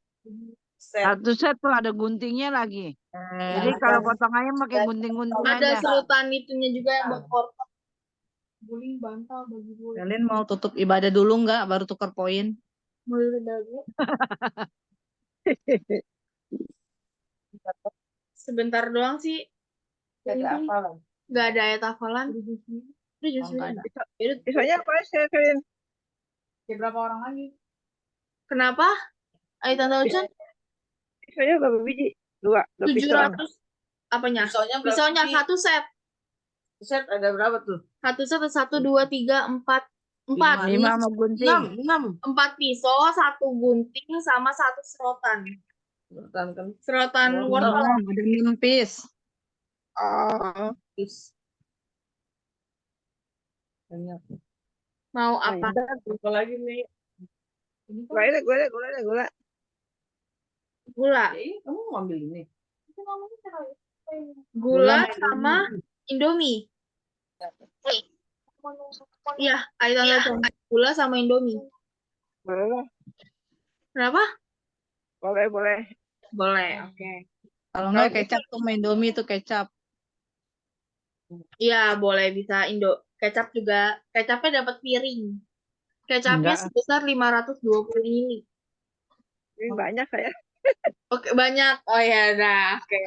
Satu set tuh ada guntingnya lagi. Jadi kalau potong ayam pakai gunting-gunting Ada aja. serutan itunya juga yang buat kotak. Guling, bantal, bagi guling. Kalian mau tutup ibadah dulu nggak baru tukar poin? Boleh dulu. Sebentar doang sih. Ada apa lah? Nggak ada ayat hafalan. Udah justru. Pisaunya apa sih, Kevin? Berapa orang lagi? Kenapa? Ayat Tantalchen? Pisaunya berapa biji? 2 700. Apanya? Pisaunya 1 set. Set ada berapa tuh? 1 set 1, 2, 3, 4. 4. 5 sama gunting. 4 pisau, 1 gunting, sama 1 serotan. Serotan wortel. Ada 6 piece. Banyak. Mau apa? Apa lagi nih? Gula. Gula. Kamu mau ambil ini? Gula sama Indomie. Iya, ayat Tantalchen. Gula sama Indomie. Boleh. Kenapa? Boleh. Boleh, oke. Kalau nggak kecap tuh sama Indomie itu kecap. Iya, boleh bisa kecap juga. Kecapnya dapat piring. Kecapnya Enggak. sebesar 520 mili. Ini banyak saya. Oke, banyak. Oh ya udah, oke.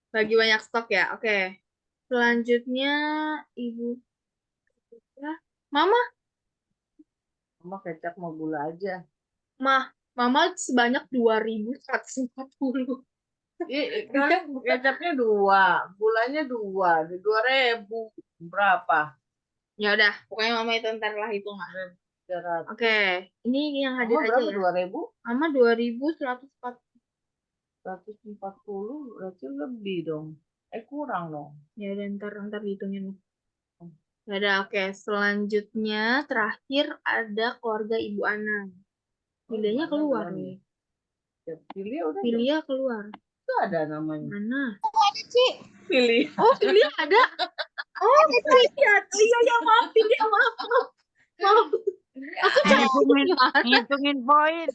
Bagi banyak stok ya. Oke. Selanjutnya Ibu ya. Mama, Mama kecap mau gula aja. Mama sebanyak 2.140. Kecapnya 2, gulanya 2, 2.000. Berapa? Ya udah, pokoknya Mama itu ntar lah hitung lah. 300. Oke, ini yang hadir Mama aja berapa? ya. 2.000? Mama 2.140. 140 berarti lebih dong. Kurang dong. Ya udah ntar dihitungin. Ya udah, oke. Selanjutnya terakhir ada keluarga Ibu Ana. Filianya Mana keluar belum nih. Ya, Filia udah Filia keluar. itu ada namanya. Mana? Filia. Oh, Filia ada. Oh, Filia. Oh, iya, maaf, Filia, maaf. Maaf. Aku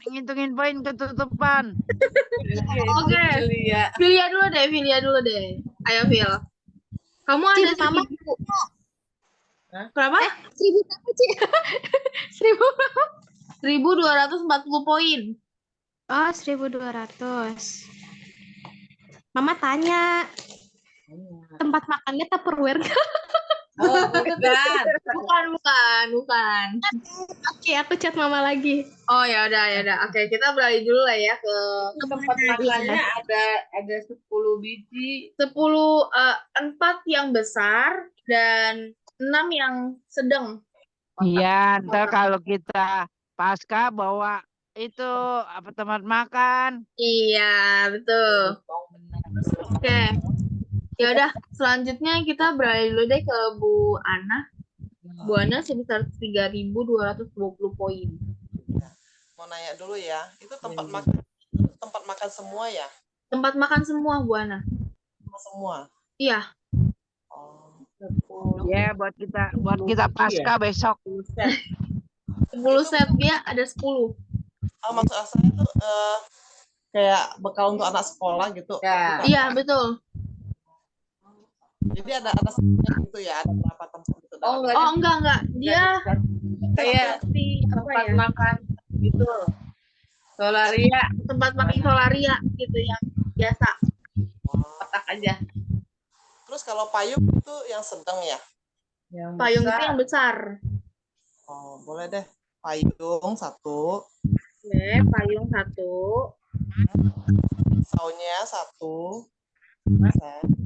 Ngitungin poin ketutupan. Oke. Filia dulu deh. Ayo, Fil. Kamu ada Cik, Mama. 1.000. Berapa? 1.000 berapa, Cik? 1.000. 1.240 poin. Oh, 1.200. Mama tanya, tempat makannya Tupperware nggak? Oh, bukan. Bukan. Oke, aku chat Mama lagi. Oh, ya udah. Oke, kita beralih dulu lah ya ke tempat makannya. Ada 10 biji. 4 yang besar dan 6 yang sedang. Iya, ntar kalau kita pasca bawa itu apa tempat makan. Iya, betul. Oke. Ya udah, selanjutnya kita beralih dulu deh ke Bu Ana. Bu Ana sebesar 3.220 poin. Mau nanya dulu ya, itu Iya. tempat makan semua ya? Tempat makan semua, Bu Ana. Semua. Iya, Oh. 10 Ya, buat kita pasca besok. 10 set dia ada 10. Maksud saya itu kayak bekal untuk anak sekolah gitu. Ya. Iya, betul. Jadi ada gitu ya, ada berapa tempat gitu. Oh, Oh, enggak. Dia kayak seperti apa tempat ya? makan gitu. Solaria, Tempat makan solaria gitu yang biasa. kotak aja. Terus kalau payung itu yang sedang ya? Yang Payung besar. itu yang besar. Oh, boleh deh. Payung 1, Oke, payung 1. pisaunya 1.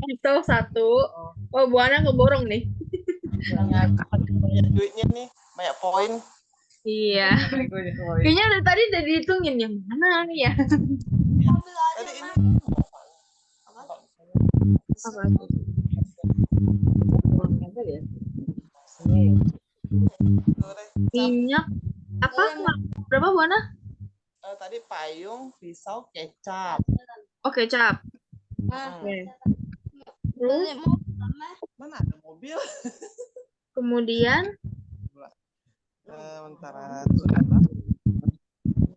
Itu 1. Oh, Bu Ana ngeborong nih. Banyak duitnya nih, banyak poin. Iya. Kayaknya dari tadi udah dihitungin yang mana nih ya. Tadi ini Apa tuh? tuh deh. Minyak apa? Berapa Bu Ana? Tadi payung, pisau, kecap. Oke, cap. Hmm. Terus Mana ada mobil? kemudian Bentar, itu berapa?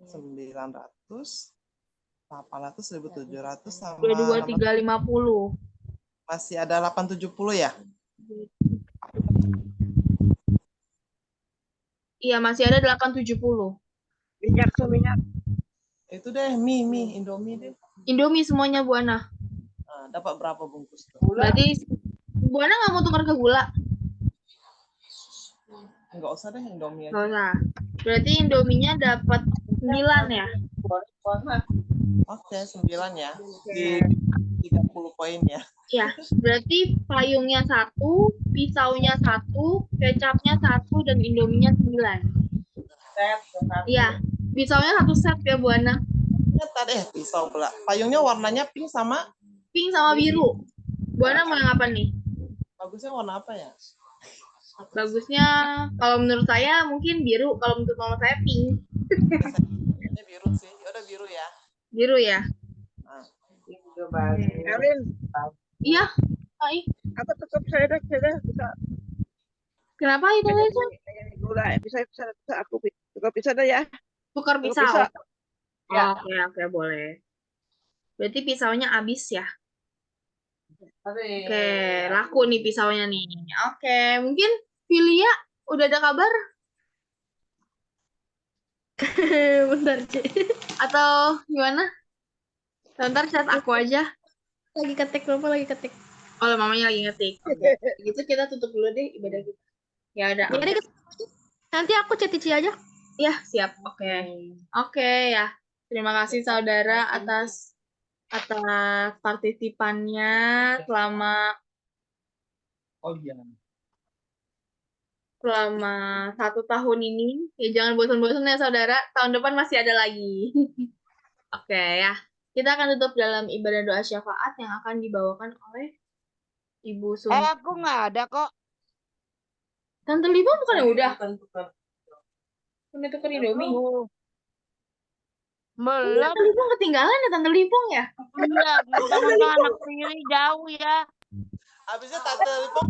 900, 800, 1.700 sama 22.350. masih ada 870 ya? Iya, masih ada 870. Minyak. Itu deh, mie, Indomie deh. Indomie semuanya Bu Ana. Nah, dapat berapa bungkus tuh? Berarti Bu Ana nggak mau tukar ke gula? Enggak usah deh, Indomie Nggak aja. usah. Berarti Indominya dapat 9 ya? Oke, 9 ya. Di 30 poin ya. Ya, berarti payungnya 1, pisaunya 1, kecapnya 1, dan Indominya 9. Iya, pisaunya 1 set ya Bu Ana. Ternyata deh, pisau pula. Payungnya warnanya pink sama, Pink sama biru. Bu Ana mau yang apa nih? bagusnya warna apa ya? Bagusnya, kalau menurut saya mungkin biru, kalau menurut mama saya pink. Ini biru sih. Yaudah biru ya. Biru ya? Nah, Erin, Iya. Hai. apa cukup saya dah bisa Kenapa itu Lesun? gula bisa aku cukup bisa dah ya. Tukar Cukup pisau. bisa. Ya. Oke, boleh. Berarti pisaunya habis ya? Oke, laku nih pisaunya nih. Oke, mungkin Filia udah ada kabar Bentar, C. Atau gimana? Bentar chat aku aja. Lagi ketik, Bapak lagi ketik. Oh, mamanya lagi ngetik. Oke. Gitu kita tutup dulu deh ibadah kita. Ya udah. Ya udah, nanti aku chat Cici aja. Ya, siap. Oke. Oke, ya. Terima kasih saudara atas partisipannya selama Oh iya. 1 tahun ini. Ya jangan bosan-bosan ya saudara. Tahun depan masih ada lagi. Oke ya. Kita akan tutup dalam ibadah doa syafaat yang akan dibawakan oleh Ibu Sun. Aku nggak ada kok. Tante Libo bukan udah? Bukan. Udah tuker Indomie. Belum. Tante Limpong ketinggalan ya Tante Limpong ya? Iya, mentang-mentang anak tiri jauh ya. Habisnya Tante Lipo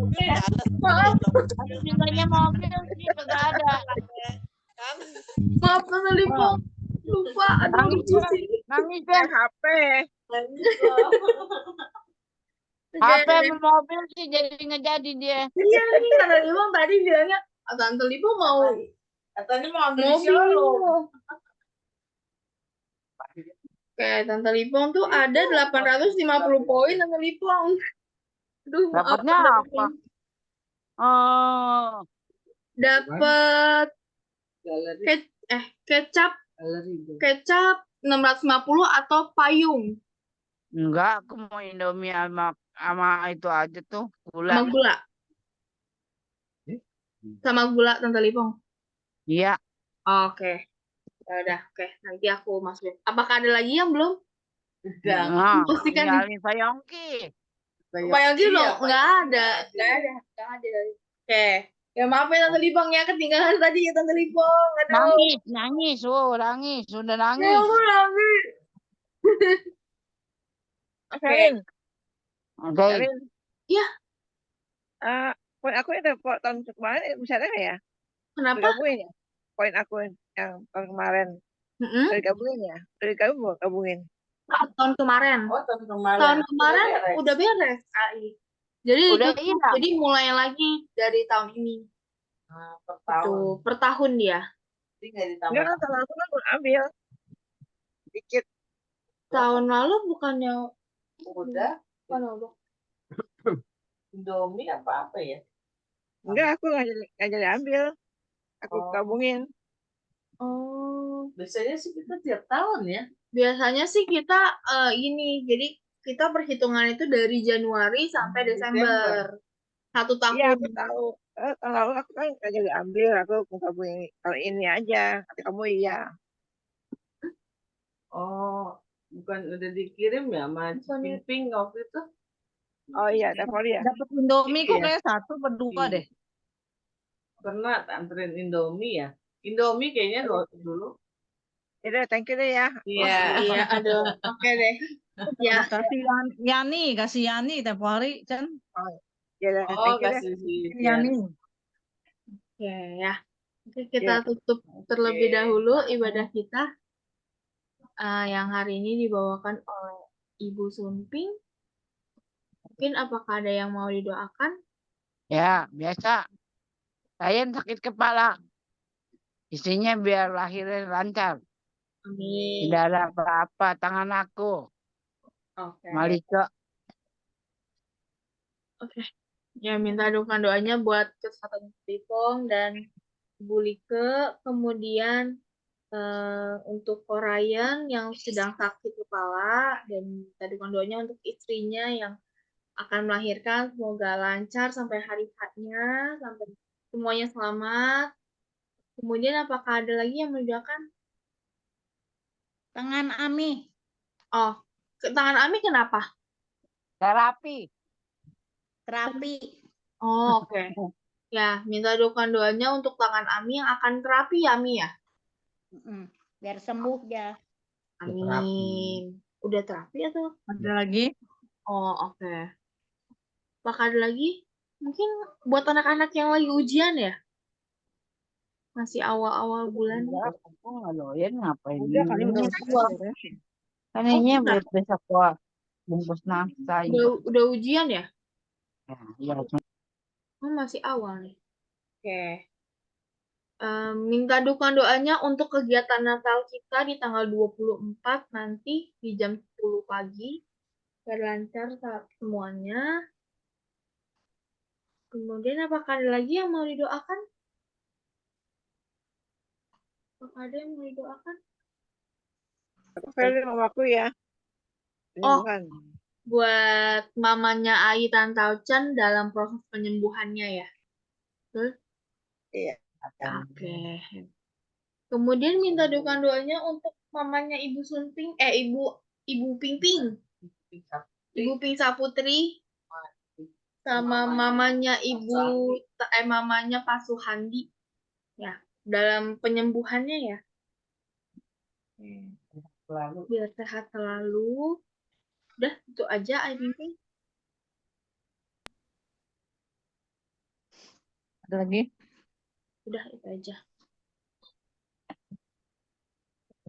nggak ada. Maaf, Aku mintanya mobil sih nggak ada. Kan? maaf Tante Limpong. Lupa, aduh Nangis lucu ya. sih. Nangis ya. HP. HP sama mobil sih jadi nggak jadi dia. Iya nih, Tante Limpong tadi bilangnya, "Ah, Tante Limpong mau Katanya mau ambil mobil. showroom. Oke, Tante Limpong tuh ada 850 poin Tante Limpong. Aduh, maaf. Dapatnya Tante apa? Limpong. Oh, Dapat kecap 650 atau payung enggak, aku mau Indomie sama itu aja tuh gula. sama gula. Sama gula Tante Limpong. Iya. Oke. Ya udah, oke. Nanti aku masukin. Apakah ada lagi yang belum? Udah. Nah, Pastikan nih. tinggalin Sayongki. Pak Yogi Iya, belum? Pak Nggak Yogi ada. nggak ada. Nggak ada. Oke. Ya maaf ya Tante Limpong ya. Ketinggalan tadi ya Tante Limpong. Aduh. Nangis, nangis, sudah Ya nangis. ampun, nangis. Oke. Karin, Oke. Karin. Iya. Poin aku itu tahun kemarin bisa ada nggak ya? Kenapa? Digabungin ya? Poin aku yang tahun kemarin. Mm-mm. Udah digabungin ya? Udah gabungin. Tahun kemarin. Oh, tahun kemarin. Tahun kemarin udah beres AI. Jadi Udah itu hilang. jadi mulai lagi dari tahun ini. Nah, per tahun. Tuh, per tahun dia. Jadi nggak ditambah. Enggak kan tahun lalu kan belum ambil. Dikit. Tahun lalu bukannya Udah. udah. Indomie apa ya? Enggak, aku nggak jadi ambil. Aku Oh. gabungin. Oh, Biasanya sih kita tiap tahun ya. biasanya sih kita ini, jadi kita perhitungan itu dari Januari sampai Desember. 1 Iya, tahun. aku tahu. Tahun lalu aku kan nggak jadi ambil. Aku mau gabungin tahun ini aja. Kata kamu iya. Oh, bukan udah dikirim ya sama Bukannya- Ping waktu itu? Oh iya, telepon ya. Dapat Indomie kok Iya. kayak 1 per 2 deh. Pernah anterin Indomie ya? Indomie kayaknya dulu. Udah, thank you deh ya. Iya. Iya, aduh. Oke deh. Ya, Kasih kasih Yani tiap hari kan. Ya udah, Oh, thank you deh. kasih si Yani. oke ya. Oke, kita Iya. tutup terlebih Oke. dahulu ibadah kita yang hari ini dibawakan oleh Ibu Sunping. Mungkin apakah ada yang mau didoakan? Ya, biasa. Saya sakit kepala. Isinya biar lahirnya lancar. Amin. Tidak ada apa-apa tangan aku. Oke. Malika. Oke. Ya, minta dukungan doanya buat kesehatan Pipong dan Bu Like. Kemudian untuk Korayan yang sedang sakit kepala dan minta dukungan doanya untuk istrinya yang akan melahirkan. Semoga lancar sampai hari H-nya, sampai semuanya selamat. Kemudian apakah ada lagi yang mendoakan? Tangan Ami. Oh, tangan Ami kenapa? Terapi. Terapi. Oh, oke. Ya, minta dukungan doanya untuk tangan Ami yang akan terapi ya, Ami ya? Biar sembuh ya. Amin. Udah terapi atau? Ada lagi? Oh, oke. Apakah ada lagi? Mungkin buat anak-anak yang lagi ujian ya? Masih awal-awal bulan. Enggak, aku nggak doyan ngapain Udah kali ini. udah. Kan ini udah. buat besok gua bungkus nafsa. Udah ujian ya? Ya, Oh, masih awal nih. Oke. minta dukungan doanya untuk kegiatan Natal kita di tanggal 24 nanti di jam 10 pagi. Biar lancar semuanya. Kemudian apakah ada lagi yang mau didoakan? Apakah ada yang mau didoakan? Aku Feli mau aku ya. Oh, Penyembuhan. buat mamanya Ai Tan Tau Chen dalam proses penyembuhannya ya. Betul? Iya. Oke. Kemudian minta dukungan doanya untuk mamanya Ibu Sunting, Ibu Pingping, Ibu Ping Saputri, sama mamanya mamanya Pak Suhandi, ya, dalam penyembuhannya ya. Biar sehat selalu. Udah, itu aja Ai Pingping. Ada lagi? Udah, itu aja.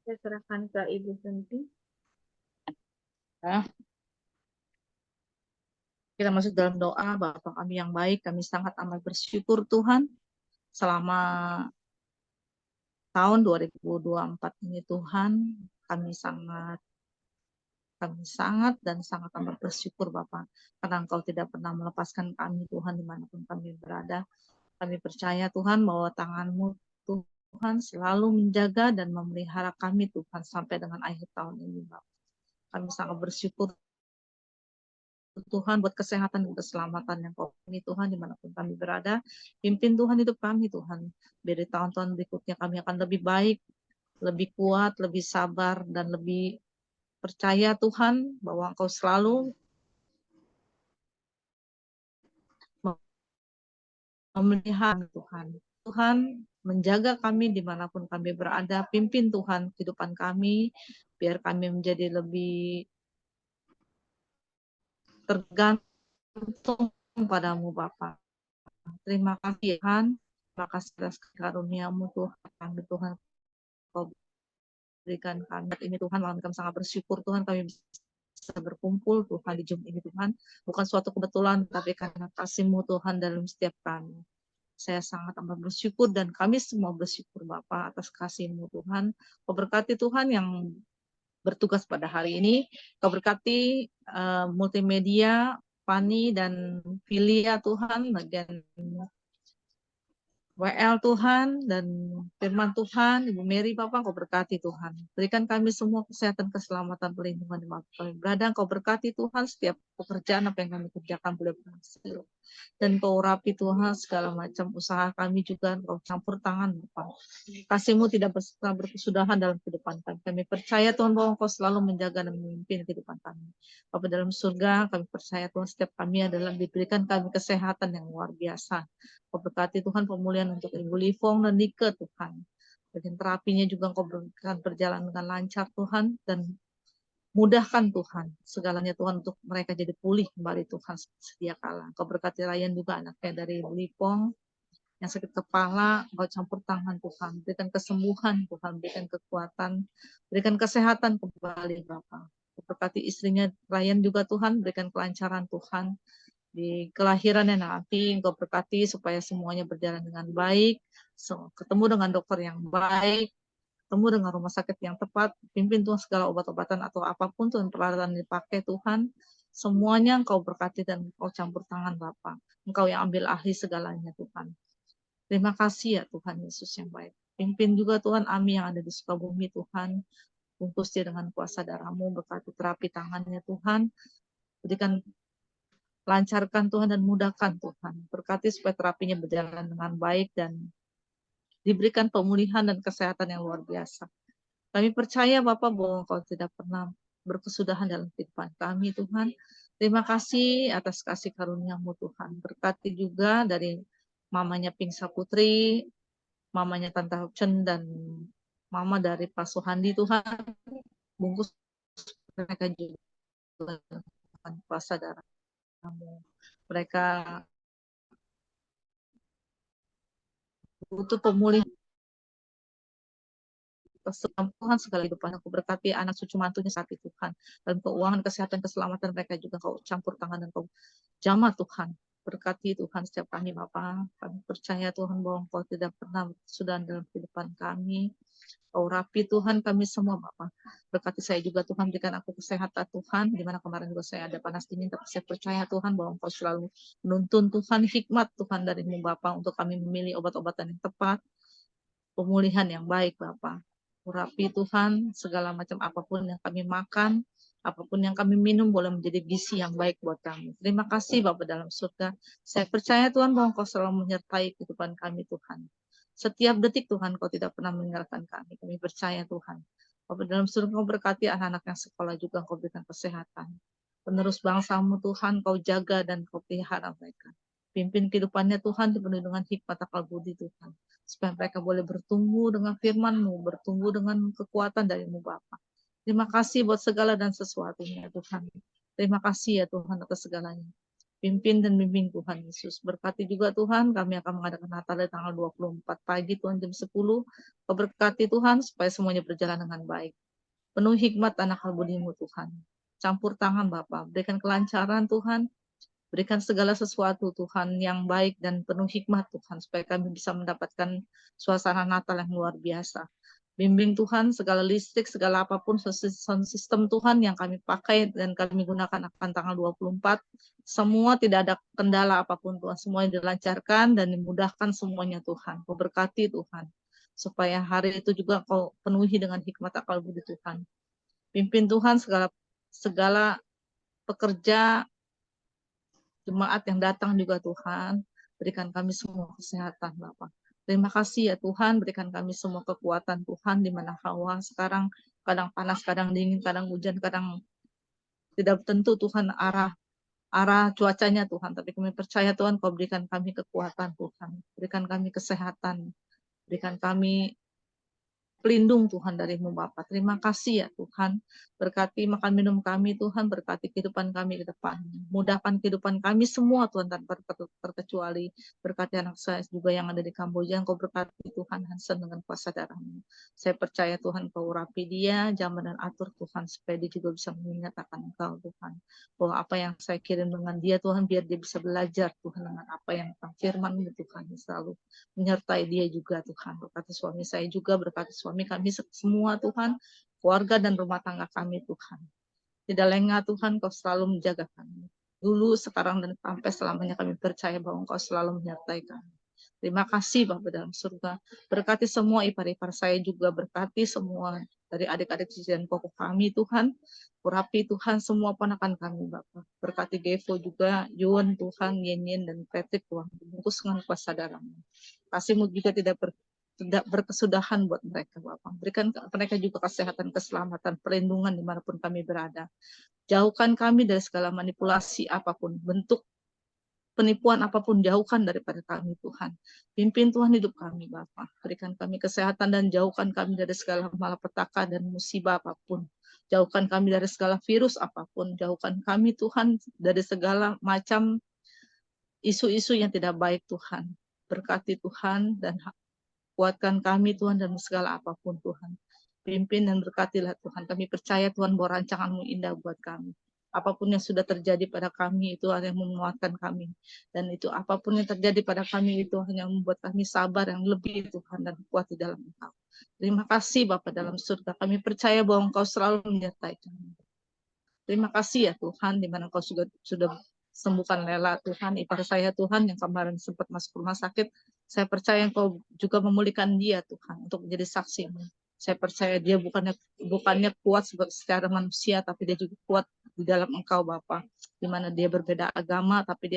Saya serahkan ke Ibu Sunting. Ya. Kita masuk dalam doa. Bapa kami yang baik, kami sangat amat bersyukur Tuhan selama tahun 2024 ini Tuhan, kami sangat dan sangat amat bersyukur Bapa, karena Engkau tidak pernah melepaskan kami Tuhan dimanapun kami berada. Kami percaya Tuhan bahwa tangan-Mu Tuhan selalu menjaga dan memelihara kami Tuhan sampai dengan akhir tahun ini Bapak. Kami sangat bersyukur Tuhan buat kesehatan dan keselamatan yang Kau beri Tuhan dimanapun kami berada. Pimpin Tuhan hidup kami Tuhan. Biar di tahun-tahun berikutnya kami akan lebih baik, lebih kuat, lebih sabar, dan lebih percaya Tuhan bahwa Engkau selalu memelihara Tuhan. Tuhan menjaga kami dimanapun kami berada. Pimpin Tuhan kehidupan kami, biar kami menjadi lebih tergantung padamu Bapa. Terima kasih Tuhan. Terima kasih atas karunia-Mu Tuhan. Tuhan Kau berikan kami ini Tuhan. Malam kami sangat bersyukur Tuhan kami bisa berkumpul Tuhan di Zoom ini Tuhan. Bukan suatu kebetulan, tapi karena kasih-Mu Tuhan dalam setiap kami. Saya sangat amat bersyukur dan kami semua bersyukur Bapa atas kasih-Mu Tuhan. Kau berkati Tuhan yang bertugas pada hari ini. Kau berkati multimedia, Fani dan Filia Tuhan, bagian WL Tuhan dan firman Tuhan, Ibu Mary, Bapak, Kau berkati Tuhan. Berikan kami semua kesehatan, keselamatan, perlindungan di waktu kami berada. Kau berkati Tuhan setiap pekerjaan apa yang kami kerjakan boleh berhasil. Dan Kau rapi Tuhan segala macam usaha kami juga. Kau campur tangan Bapak. Kasih-Mu tidak berkesudahan dalam kehidupan kami. Kami percaya Tuhan bahwa Kau selalu menjaga dan memimpin kehidupan kami. Bapak dalam surga, kami percaya Tuhan setiap kami adalah diberikan kami kesehatan yang luar biasa. Kau berkati Tuhan pemulihan untuk Ibu Livong dan Nike Tuhan. Bagian terapinya juga Kau berikan berjalan dengan lancar Tuhan. Dan mudahkan Tuhan segalanya Tuhan untuk mereka jadi pulih kembali Tuhan sedia kala. Kau berkati Ryan juga anaknya dari Ibu Livong yang sakit kepala. Kau campur tangan Tuhan. Berikan kesembuhan Tuhan. Berikan kekuatan. Berikan kesehatan kembali Bapak. Kau berkati istrinya Ryan juga Tuhan. Berikan kelancaran Tuhan di kelahirannya nanti. Engkau berkati supaya semuanya berjalan dengan baik, ketemu dengan dokter yang baik, ketemu dengan rumah sakit yang tepat, pimpin Tuhan segala obat-obatan atau apapun Tuhan peralatan dipakai Tuhan, semuanya Engkau berkati dan Engkau campur tangan Bapa. Engkau yang ambil alih segalanya Tuhan. Terima kasih ya Tuhan Yesus yang baik. Pimpin juga Tuhan Ami yang ada di Sukabumi Tuhan, bungkus dia dengan kuasa darah-Mu, berkati terapi tangannya Tuhan, berikan lancarkan Tuhan dan mudahkan Tuhan. Berkati supaya terapinya berjalan dengan baik dan diberikan pemulihan dan kesehatan yang luar biasa. Kami percaya Bapak bahwa Engkau tidak pernah berkesudahan dalam kehidupan kami Tuhan. Terima kasih atas kasih karunia-Mu Tuhan. Berkati juga dari mamanya Ping Saputri, mamanya Tante Chen dan mama dari Pak Suhandi Tuhan. Bungkus mereka juga dengan kuasa darah. Mereka butuh pemulihan kesembuhan segala kehidupan. Aku berkati anak cucu mantunya saat itu Tuhan. Dalam keuangan, kesehatan, keselamatan mereka juga Kau campur tangan dan Kau jamah Tuhan. Berkati Tuhan setiap kami Bapa. Kami percaya Tuhan bahwa Engkau tidak pernah kesudahan dalam kehidupan kami. Kau rapi Tuhan kami semua Bapa. Berkati saya juga Tuhan, berikan aku kesehatan Tuhan, di mana kemarin juga saya ada panas dingin, tapi saya percaya Tuhan bahwa Engkau selalu menuntun Tuhan hikmat Tuhan darimu Bapa untuk kami memilih obat-obatan yang tepat, pemulihan yang baik Bapa. Urapi Tuhan segala macam apapun yang kami makan, apapun yang kami minum boleh menjadi gizi yang baik buat kami. Terima kasih Bapa dalam surga. Saya percaya Tuhan bahwa Engkau selalu menyertai kehidupan kami Tuhan. Setiap detik Tuhan Kau tidak pernah meninggalkan kami. Kami percaya Tuhan. Bapa dalam surga Kau berkati anak-anak yang sekolah juga Kau berikan kesehatan. Penerus bangsamu Tuhan Kau jaga dan Kau pelihara mereka. Pimpin kehidupannya Tuhan dipenuhi dengan hikmat akal budi Tuhan. Supaya mereka boleh bertumbuh dengan firman-Mu, bertumbuh dengan kekuatan dari-Mu Bapa. Terima kasih buat segala dan sesuatunya Tuhan. Terima kasih ya Tuhan atas segalanya. Pimpin dan bimbing Tuhan Yesus. Berkati juga Tuhan, kami akan mengadakan Natal di tanggal 24 pagi Tuhan jam 10. Kau berkati Tuhan supaya semuanya berjalan dengan baik. Penuh hikmat dan akal budi-Mu Tuhan. Campur tangan Bapa, berikan kelancaran Tuhan. Berikan segala sesuatu Tuhan yang baik dan penuh hikmat Tuhan, supaya kami bisa mendapatkan suasana Natal yang luar biasa. Bimbing Tuhan segala listrik, segala apapun sound system Tuhan yang kami pakai dan kami gunakan akan tanggal 24. Semua tidak ada kendala apapun Tuhan. Semuanya dilancarkan dan dimudahkan semuanya Tuhan. Kau berkati Tuhan. Supaya hari itu juga Kau penuhi dengan hikmat akal budi Tuhan. Pimpin Tuhan segala pekerja, jemaat yang datang juga Tuhan. Berikan kami semua kesehatan Bapak. Terima kasih ya Tuhan, berikan kami semua kekuatan Tuhan, di mana hawa sekarang kadang panas, kadang dingin, kadang hujan, kadang tidak tentu Tuhan arah cuacanya Tuhan. Tapi kami percaya Tuhan Kau berikan kami kekuatan Tuhan, berikan kami kesehatan, berikan kami pelindung Tuhan dari-Mu Bapa. Terima kasih ya Tuhan. Berkati makan minum kami Tuhan, berkati kehidupan kami ke depan. Mudahkan kehidupan kami semua Tuhan tanpa terkecuali. Berkati anak saya juga yang ada di Kamboja, Kau berkati Tuhan Hansen dengan kuasa darah-Mu. Saya percaya Tuhan Kau urapi dia, jamah dan atur Tuhan, supaya dia juga bisa menyatakan Engkau Tuhan. Bahwa apa yang saya kirim dengan dia Tuhan, biar dia bisa belajar Tuhan dengan apa yang tentang firman-Mu Tuhan, selalu menyertai dia juga Tuhan. Berkati suami saya juga, berkati suami kami semua Tuhan, keluarga dan rumah tangga kami Tuhan. Tidak lengah Tuhan, Kau selalu menjaga kami. Dulu, sekarang, dan sampai selamanya kami percaya bahwa Engkau selalu menyertai kami. Terima kasih Bapa dalam surga. Berkati semua ipar-ipar saya juga, berkati semua dari adik-adik dan koko kami Tuhan. Urapi Tuhan semua ponakan kami Bapa. Berkati Gevo juga, Yun Tuhan, Yenyen dan Patrick Tuhan. Bungkus dengan kuasa darah-Mu. Kasih-Mu juga tidak berkesudahan buat mereka Bapa. Berikan mereka juga kesehatan, keselamatan, perlindungan dimanapun kami berada. Jauhkan kami dari segala manipulasi apapun, bentuk penipuan apapun, jauhkan daripada kami Tuhan. Pimpin Tuhan hidup kami Bapa. Berikan kami kesehatan dan jauhkan kami dari segala malapetaka dan musibah apapun. Jauhkan kami dari segala virus apapun. Jauhkan kami Tuhan dari segala macam isu-isu yang tidak baik Tuhan. Berkati Tuhan dan kuatkan kami Tuhan dan segala apapun Tuhan. Pimpin dan berkatilah Tuhan. Kami percaya Tuhan bahwa rancangan-Mu indah buat kami. Apapun yang sudah terjadi pada kami itu hanya menguatkan kami. Dan itu apapun yang terjadi pada kami itu hanya membuat kami sabar yang lebih Tuhan dan kuat di dalam Engkau. Terima kasih Bapa dalam surga. Kami percaya bahwa Engkau selalu menyertai kami. Terima kasih ya Tuhan, di mana Engkau sudah sembuhkan Lela Tuhan, ipar saya Tuhan yang kemarin sempat masuk rumah sakit. Saya percaya Engkau juga memulihkan dia Tuhan untuk menjadi saksi-Mu. Saya percaya dia bukannya kuat secara manusia, tapi dia juga kuat di dalam Engkau Bapa. Di mana dia berbeda agama, tapi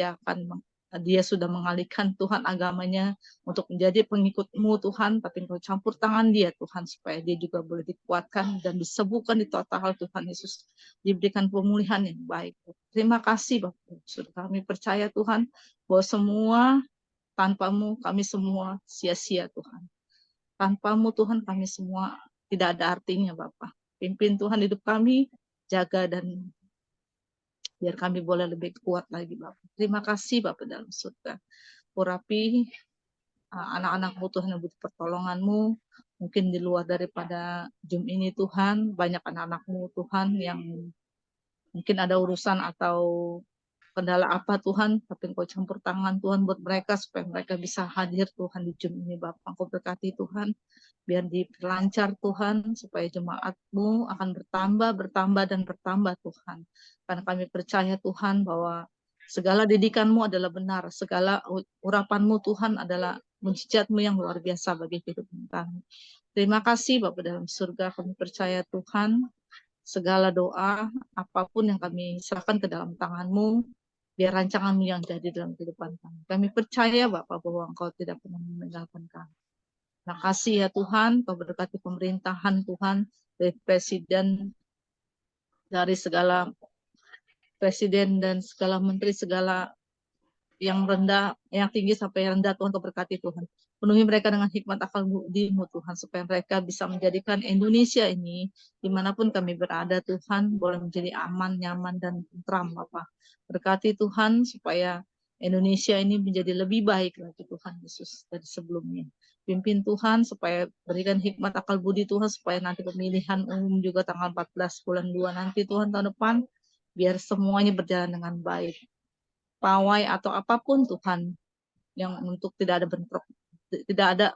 dia sudah mengalihkan Tuhan agamanya untuk menjadi pengikut-Mu Tuhan, tapi Engkau campur tangan dia Tuhan, supaya dia juga boleh dikuatkan dan disembuhkan di total Tuhan Yesus. Diberikan pemulihan yang baik. Terima kasih Bapak. Sudah kami percaya Tuhan, bahwa semua tanpa-Mu kami semua sia-sia Tuhan. Tanpa-Mu Tuhan kami semua tidak ada artinya Bapak. Pimpin Tuhan hidup kami, jaga dan biar kami boleh lebih kuat lagi Bapak. Terima kasih Bapak dalam surga. Urapi anak-anak-Mu Tuhan yang butuh pertolongan-Mu. Mungkin di luar daripada Zoom ini Tuhan, banyak anak-anak-Mu Tuhan yang mungkin ada urusan atau kendala apa Tuhan, tapi Engkau campur tangan Tuhan buat mereka supaya mereka bisa hadir Tuhan di Zoom ini Bapak. Engkau berkati Tuhan, biar diperlancar Tuhan, supaya jemaat-Mu akan bertambah dan bertambah Tuhan. Karena kami percaya Tuhan bahwa segala didikan-Mu adalah benar, segala urapan-Mu Tuhan adalah mujizat-Mu yang luar biasa bagi kehidupan kami. Terima kasih Bapak dalam surga, kami percaya Tuhan, segala doa, apapun yang kami serahkan ke dalam tangan-Mu, biar rancangan-Mu yang jadi dalam kehidupan kami. Kami percaya Bapak bahwa Engkau tidak pernah meninggalkan kami. Terima kasih ya Tuhan, Kau berkati pemerintahan Tuhan, dari presiden, dari segala presiden dan segala menteri, segala yang rendah, yang tinggi sampai yang rendah, Tuhan Kau berkati Tuhan. Penuhi mereka dengan hikmat akal budi-Mu Tuhan, supaya mereka bisa menjadikan Indonesia ini, dimanapun kami berada Tuhan, boleh menjadi aman, nyaman, dan tentram Bapak. Berkati Tuhan, supaya Indonesia ini menjadi lebih baik lagi Tuhan Yesus dari sebelumnya. Pimpin Tuhan, supaya berikan hikmat akal budi Tuhan, supaya nanti pemilihan umum juga tanggal 14 bulan 2 nanti Tuhan tahun depan, biar semuanya berjalan dengan baik. Pawai atau apapun Tuhan yang untuk tidak ada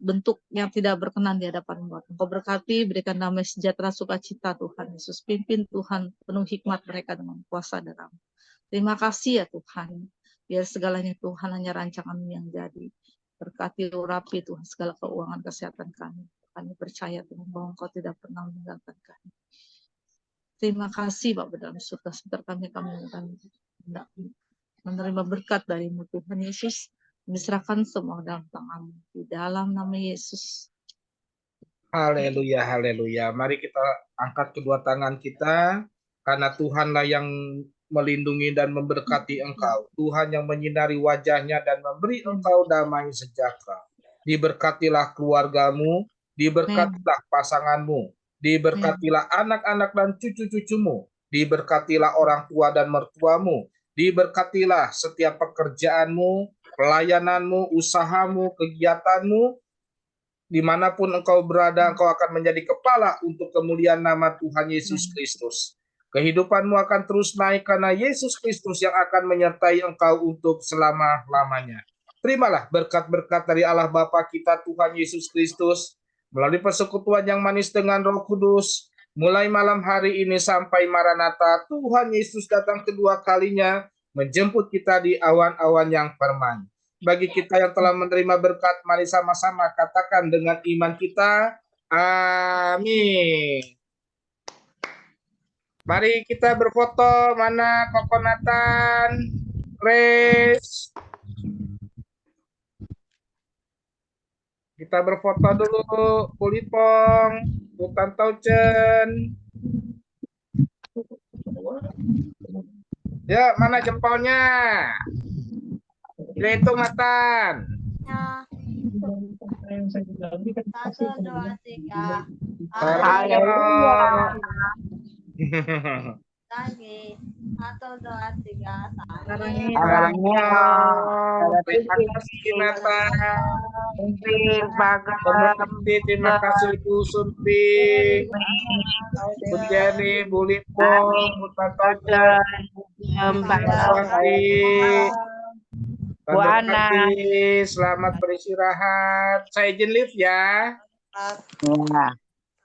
bentuk yang tidak berkenan di hadapan Engkau berkati, berikan damai sejahtera sukacita Tuhan Yesus. Pimpin Tuhan, penuh hikmat mereka dengan kuasa dalam. Terima kasih ya Tuhan, biar segalanya Tuhan hanya rancangan yang jadi. Berkati urapi Tuhan segala keuangan kesehatan kami. Kami percaya Tuhan bahwa Engkau tidak pernah meninggalkan kami. Terima kasih Bapak dalam surga, sebentar kami akan menerima berkat dari-Mu Tuhan Yesus. Diserahkan semua dalam tangan-Mu. Di dalam nama Yesus. Haleluya, haleluya. Mari kita angkat kedua tangan kita, karena Tuhanlah yang melindungi dan memberkati engkau. Tuhan yang menyinari wajahnya dan memberi engkau damai sejahtera. Diberkatilah keluargamu, diberkatilah pasanganmu, diberkatilah anak-anak dan cucu-cucumu, diberkatilah orang tua dan mertuamu, diberkatilah setiap pekerjaanmu, pelayananmu, usahamu, kegiatanmu, dimanapun engkau berada, engkau akan menjadi kepala untuk kemuliaan nama Tuhan Yesus Kristus. Kehidupanmu akan terus naik karena Yesus Kristus yang akan menyertai engkau untuk selama-lamanya. Terimalah berkat-berkat dari Allah Bapa kita Tuhan Yesus Kristus melalui persekutuan yang manis dengan Roh Kudus. Mulai malam hari ini sampai Maranatha, Tuhan Yesus datang kedua kalinya menjemput kita di awan-awan yang permai. Bagi kita yang telah menerima berkat, mari sama-sama katakan dengan iman kita, amin. Mari kita berfoto, mana Koko Nathan, Grace. Kita berfoto dulu, Kulipong, Butan Tauchen. Ya, mana jempolnya? Hitung Nathan. 1, 2, 3. Haleluya. Lagi. 1, 2, 3. Haleluya. Terima kasih Nathan. Terima kasih Bu Sunti, Bu Jenny, Bu Lipo, Bu Tante, Bu Ana. Selamat beristirahat. Saya izin live ya.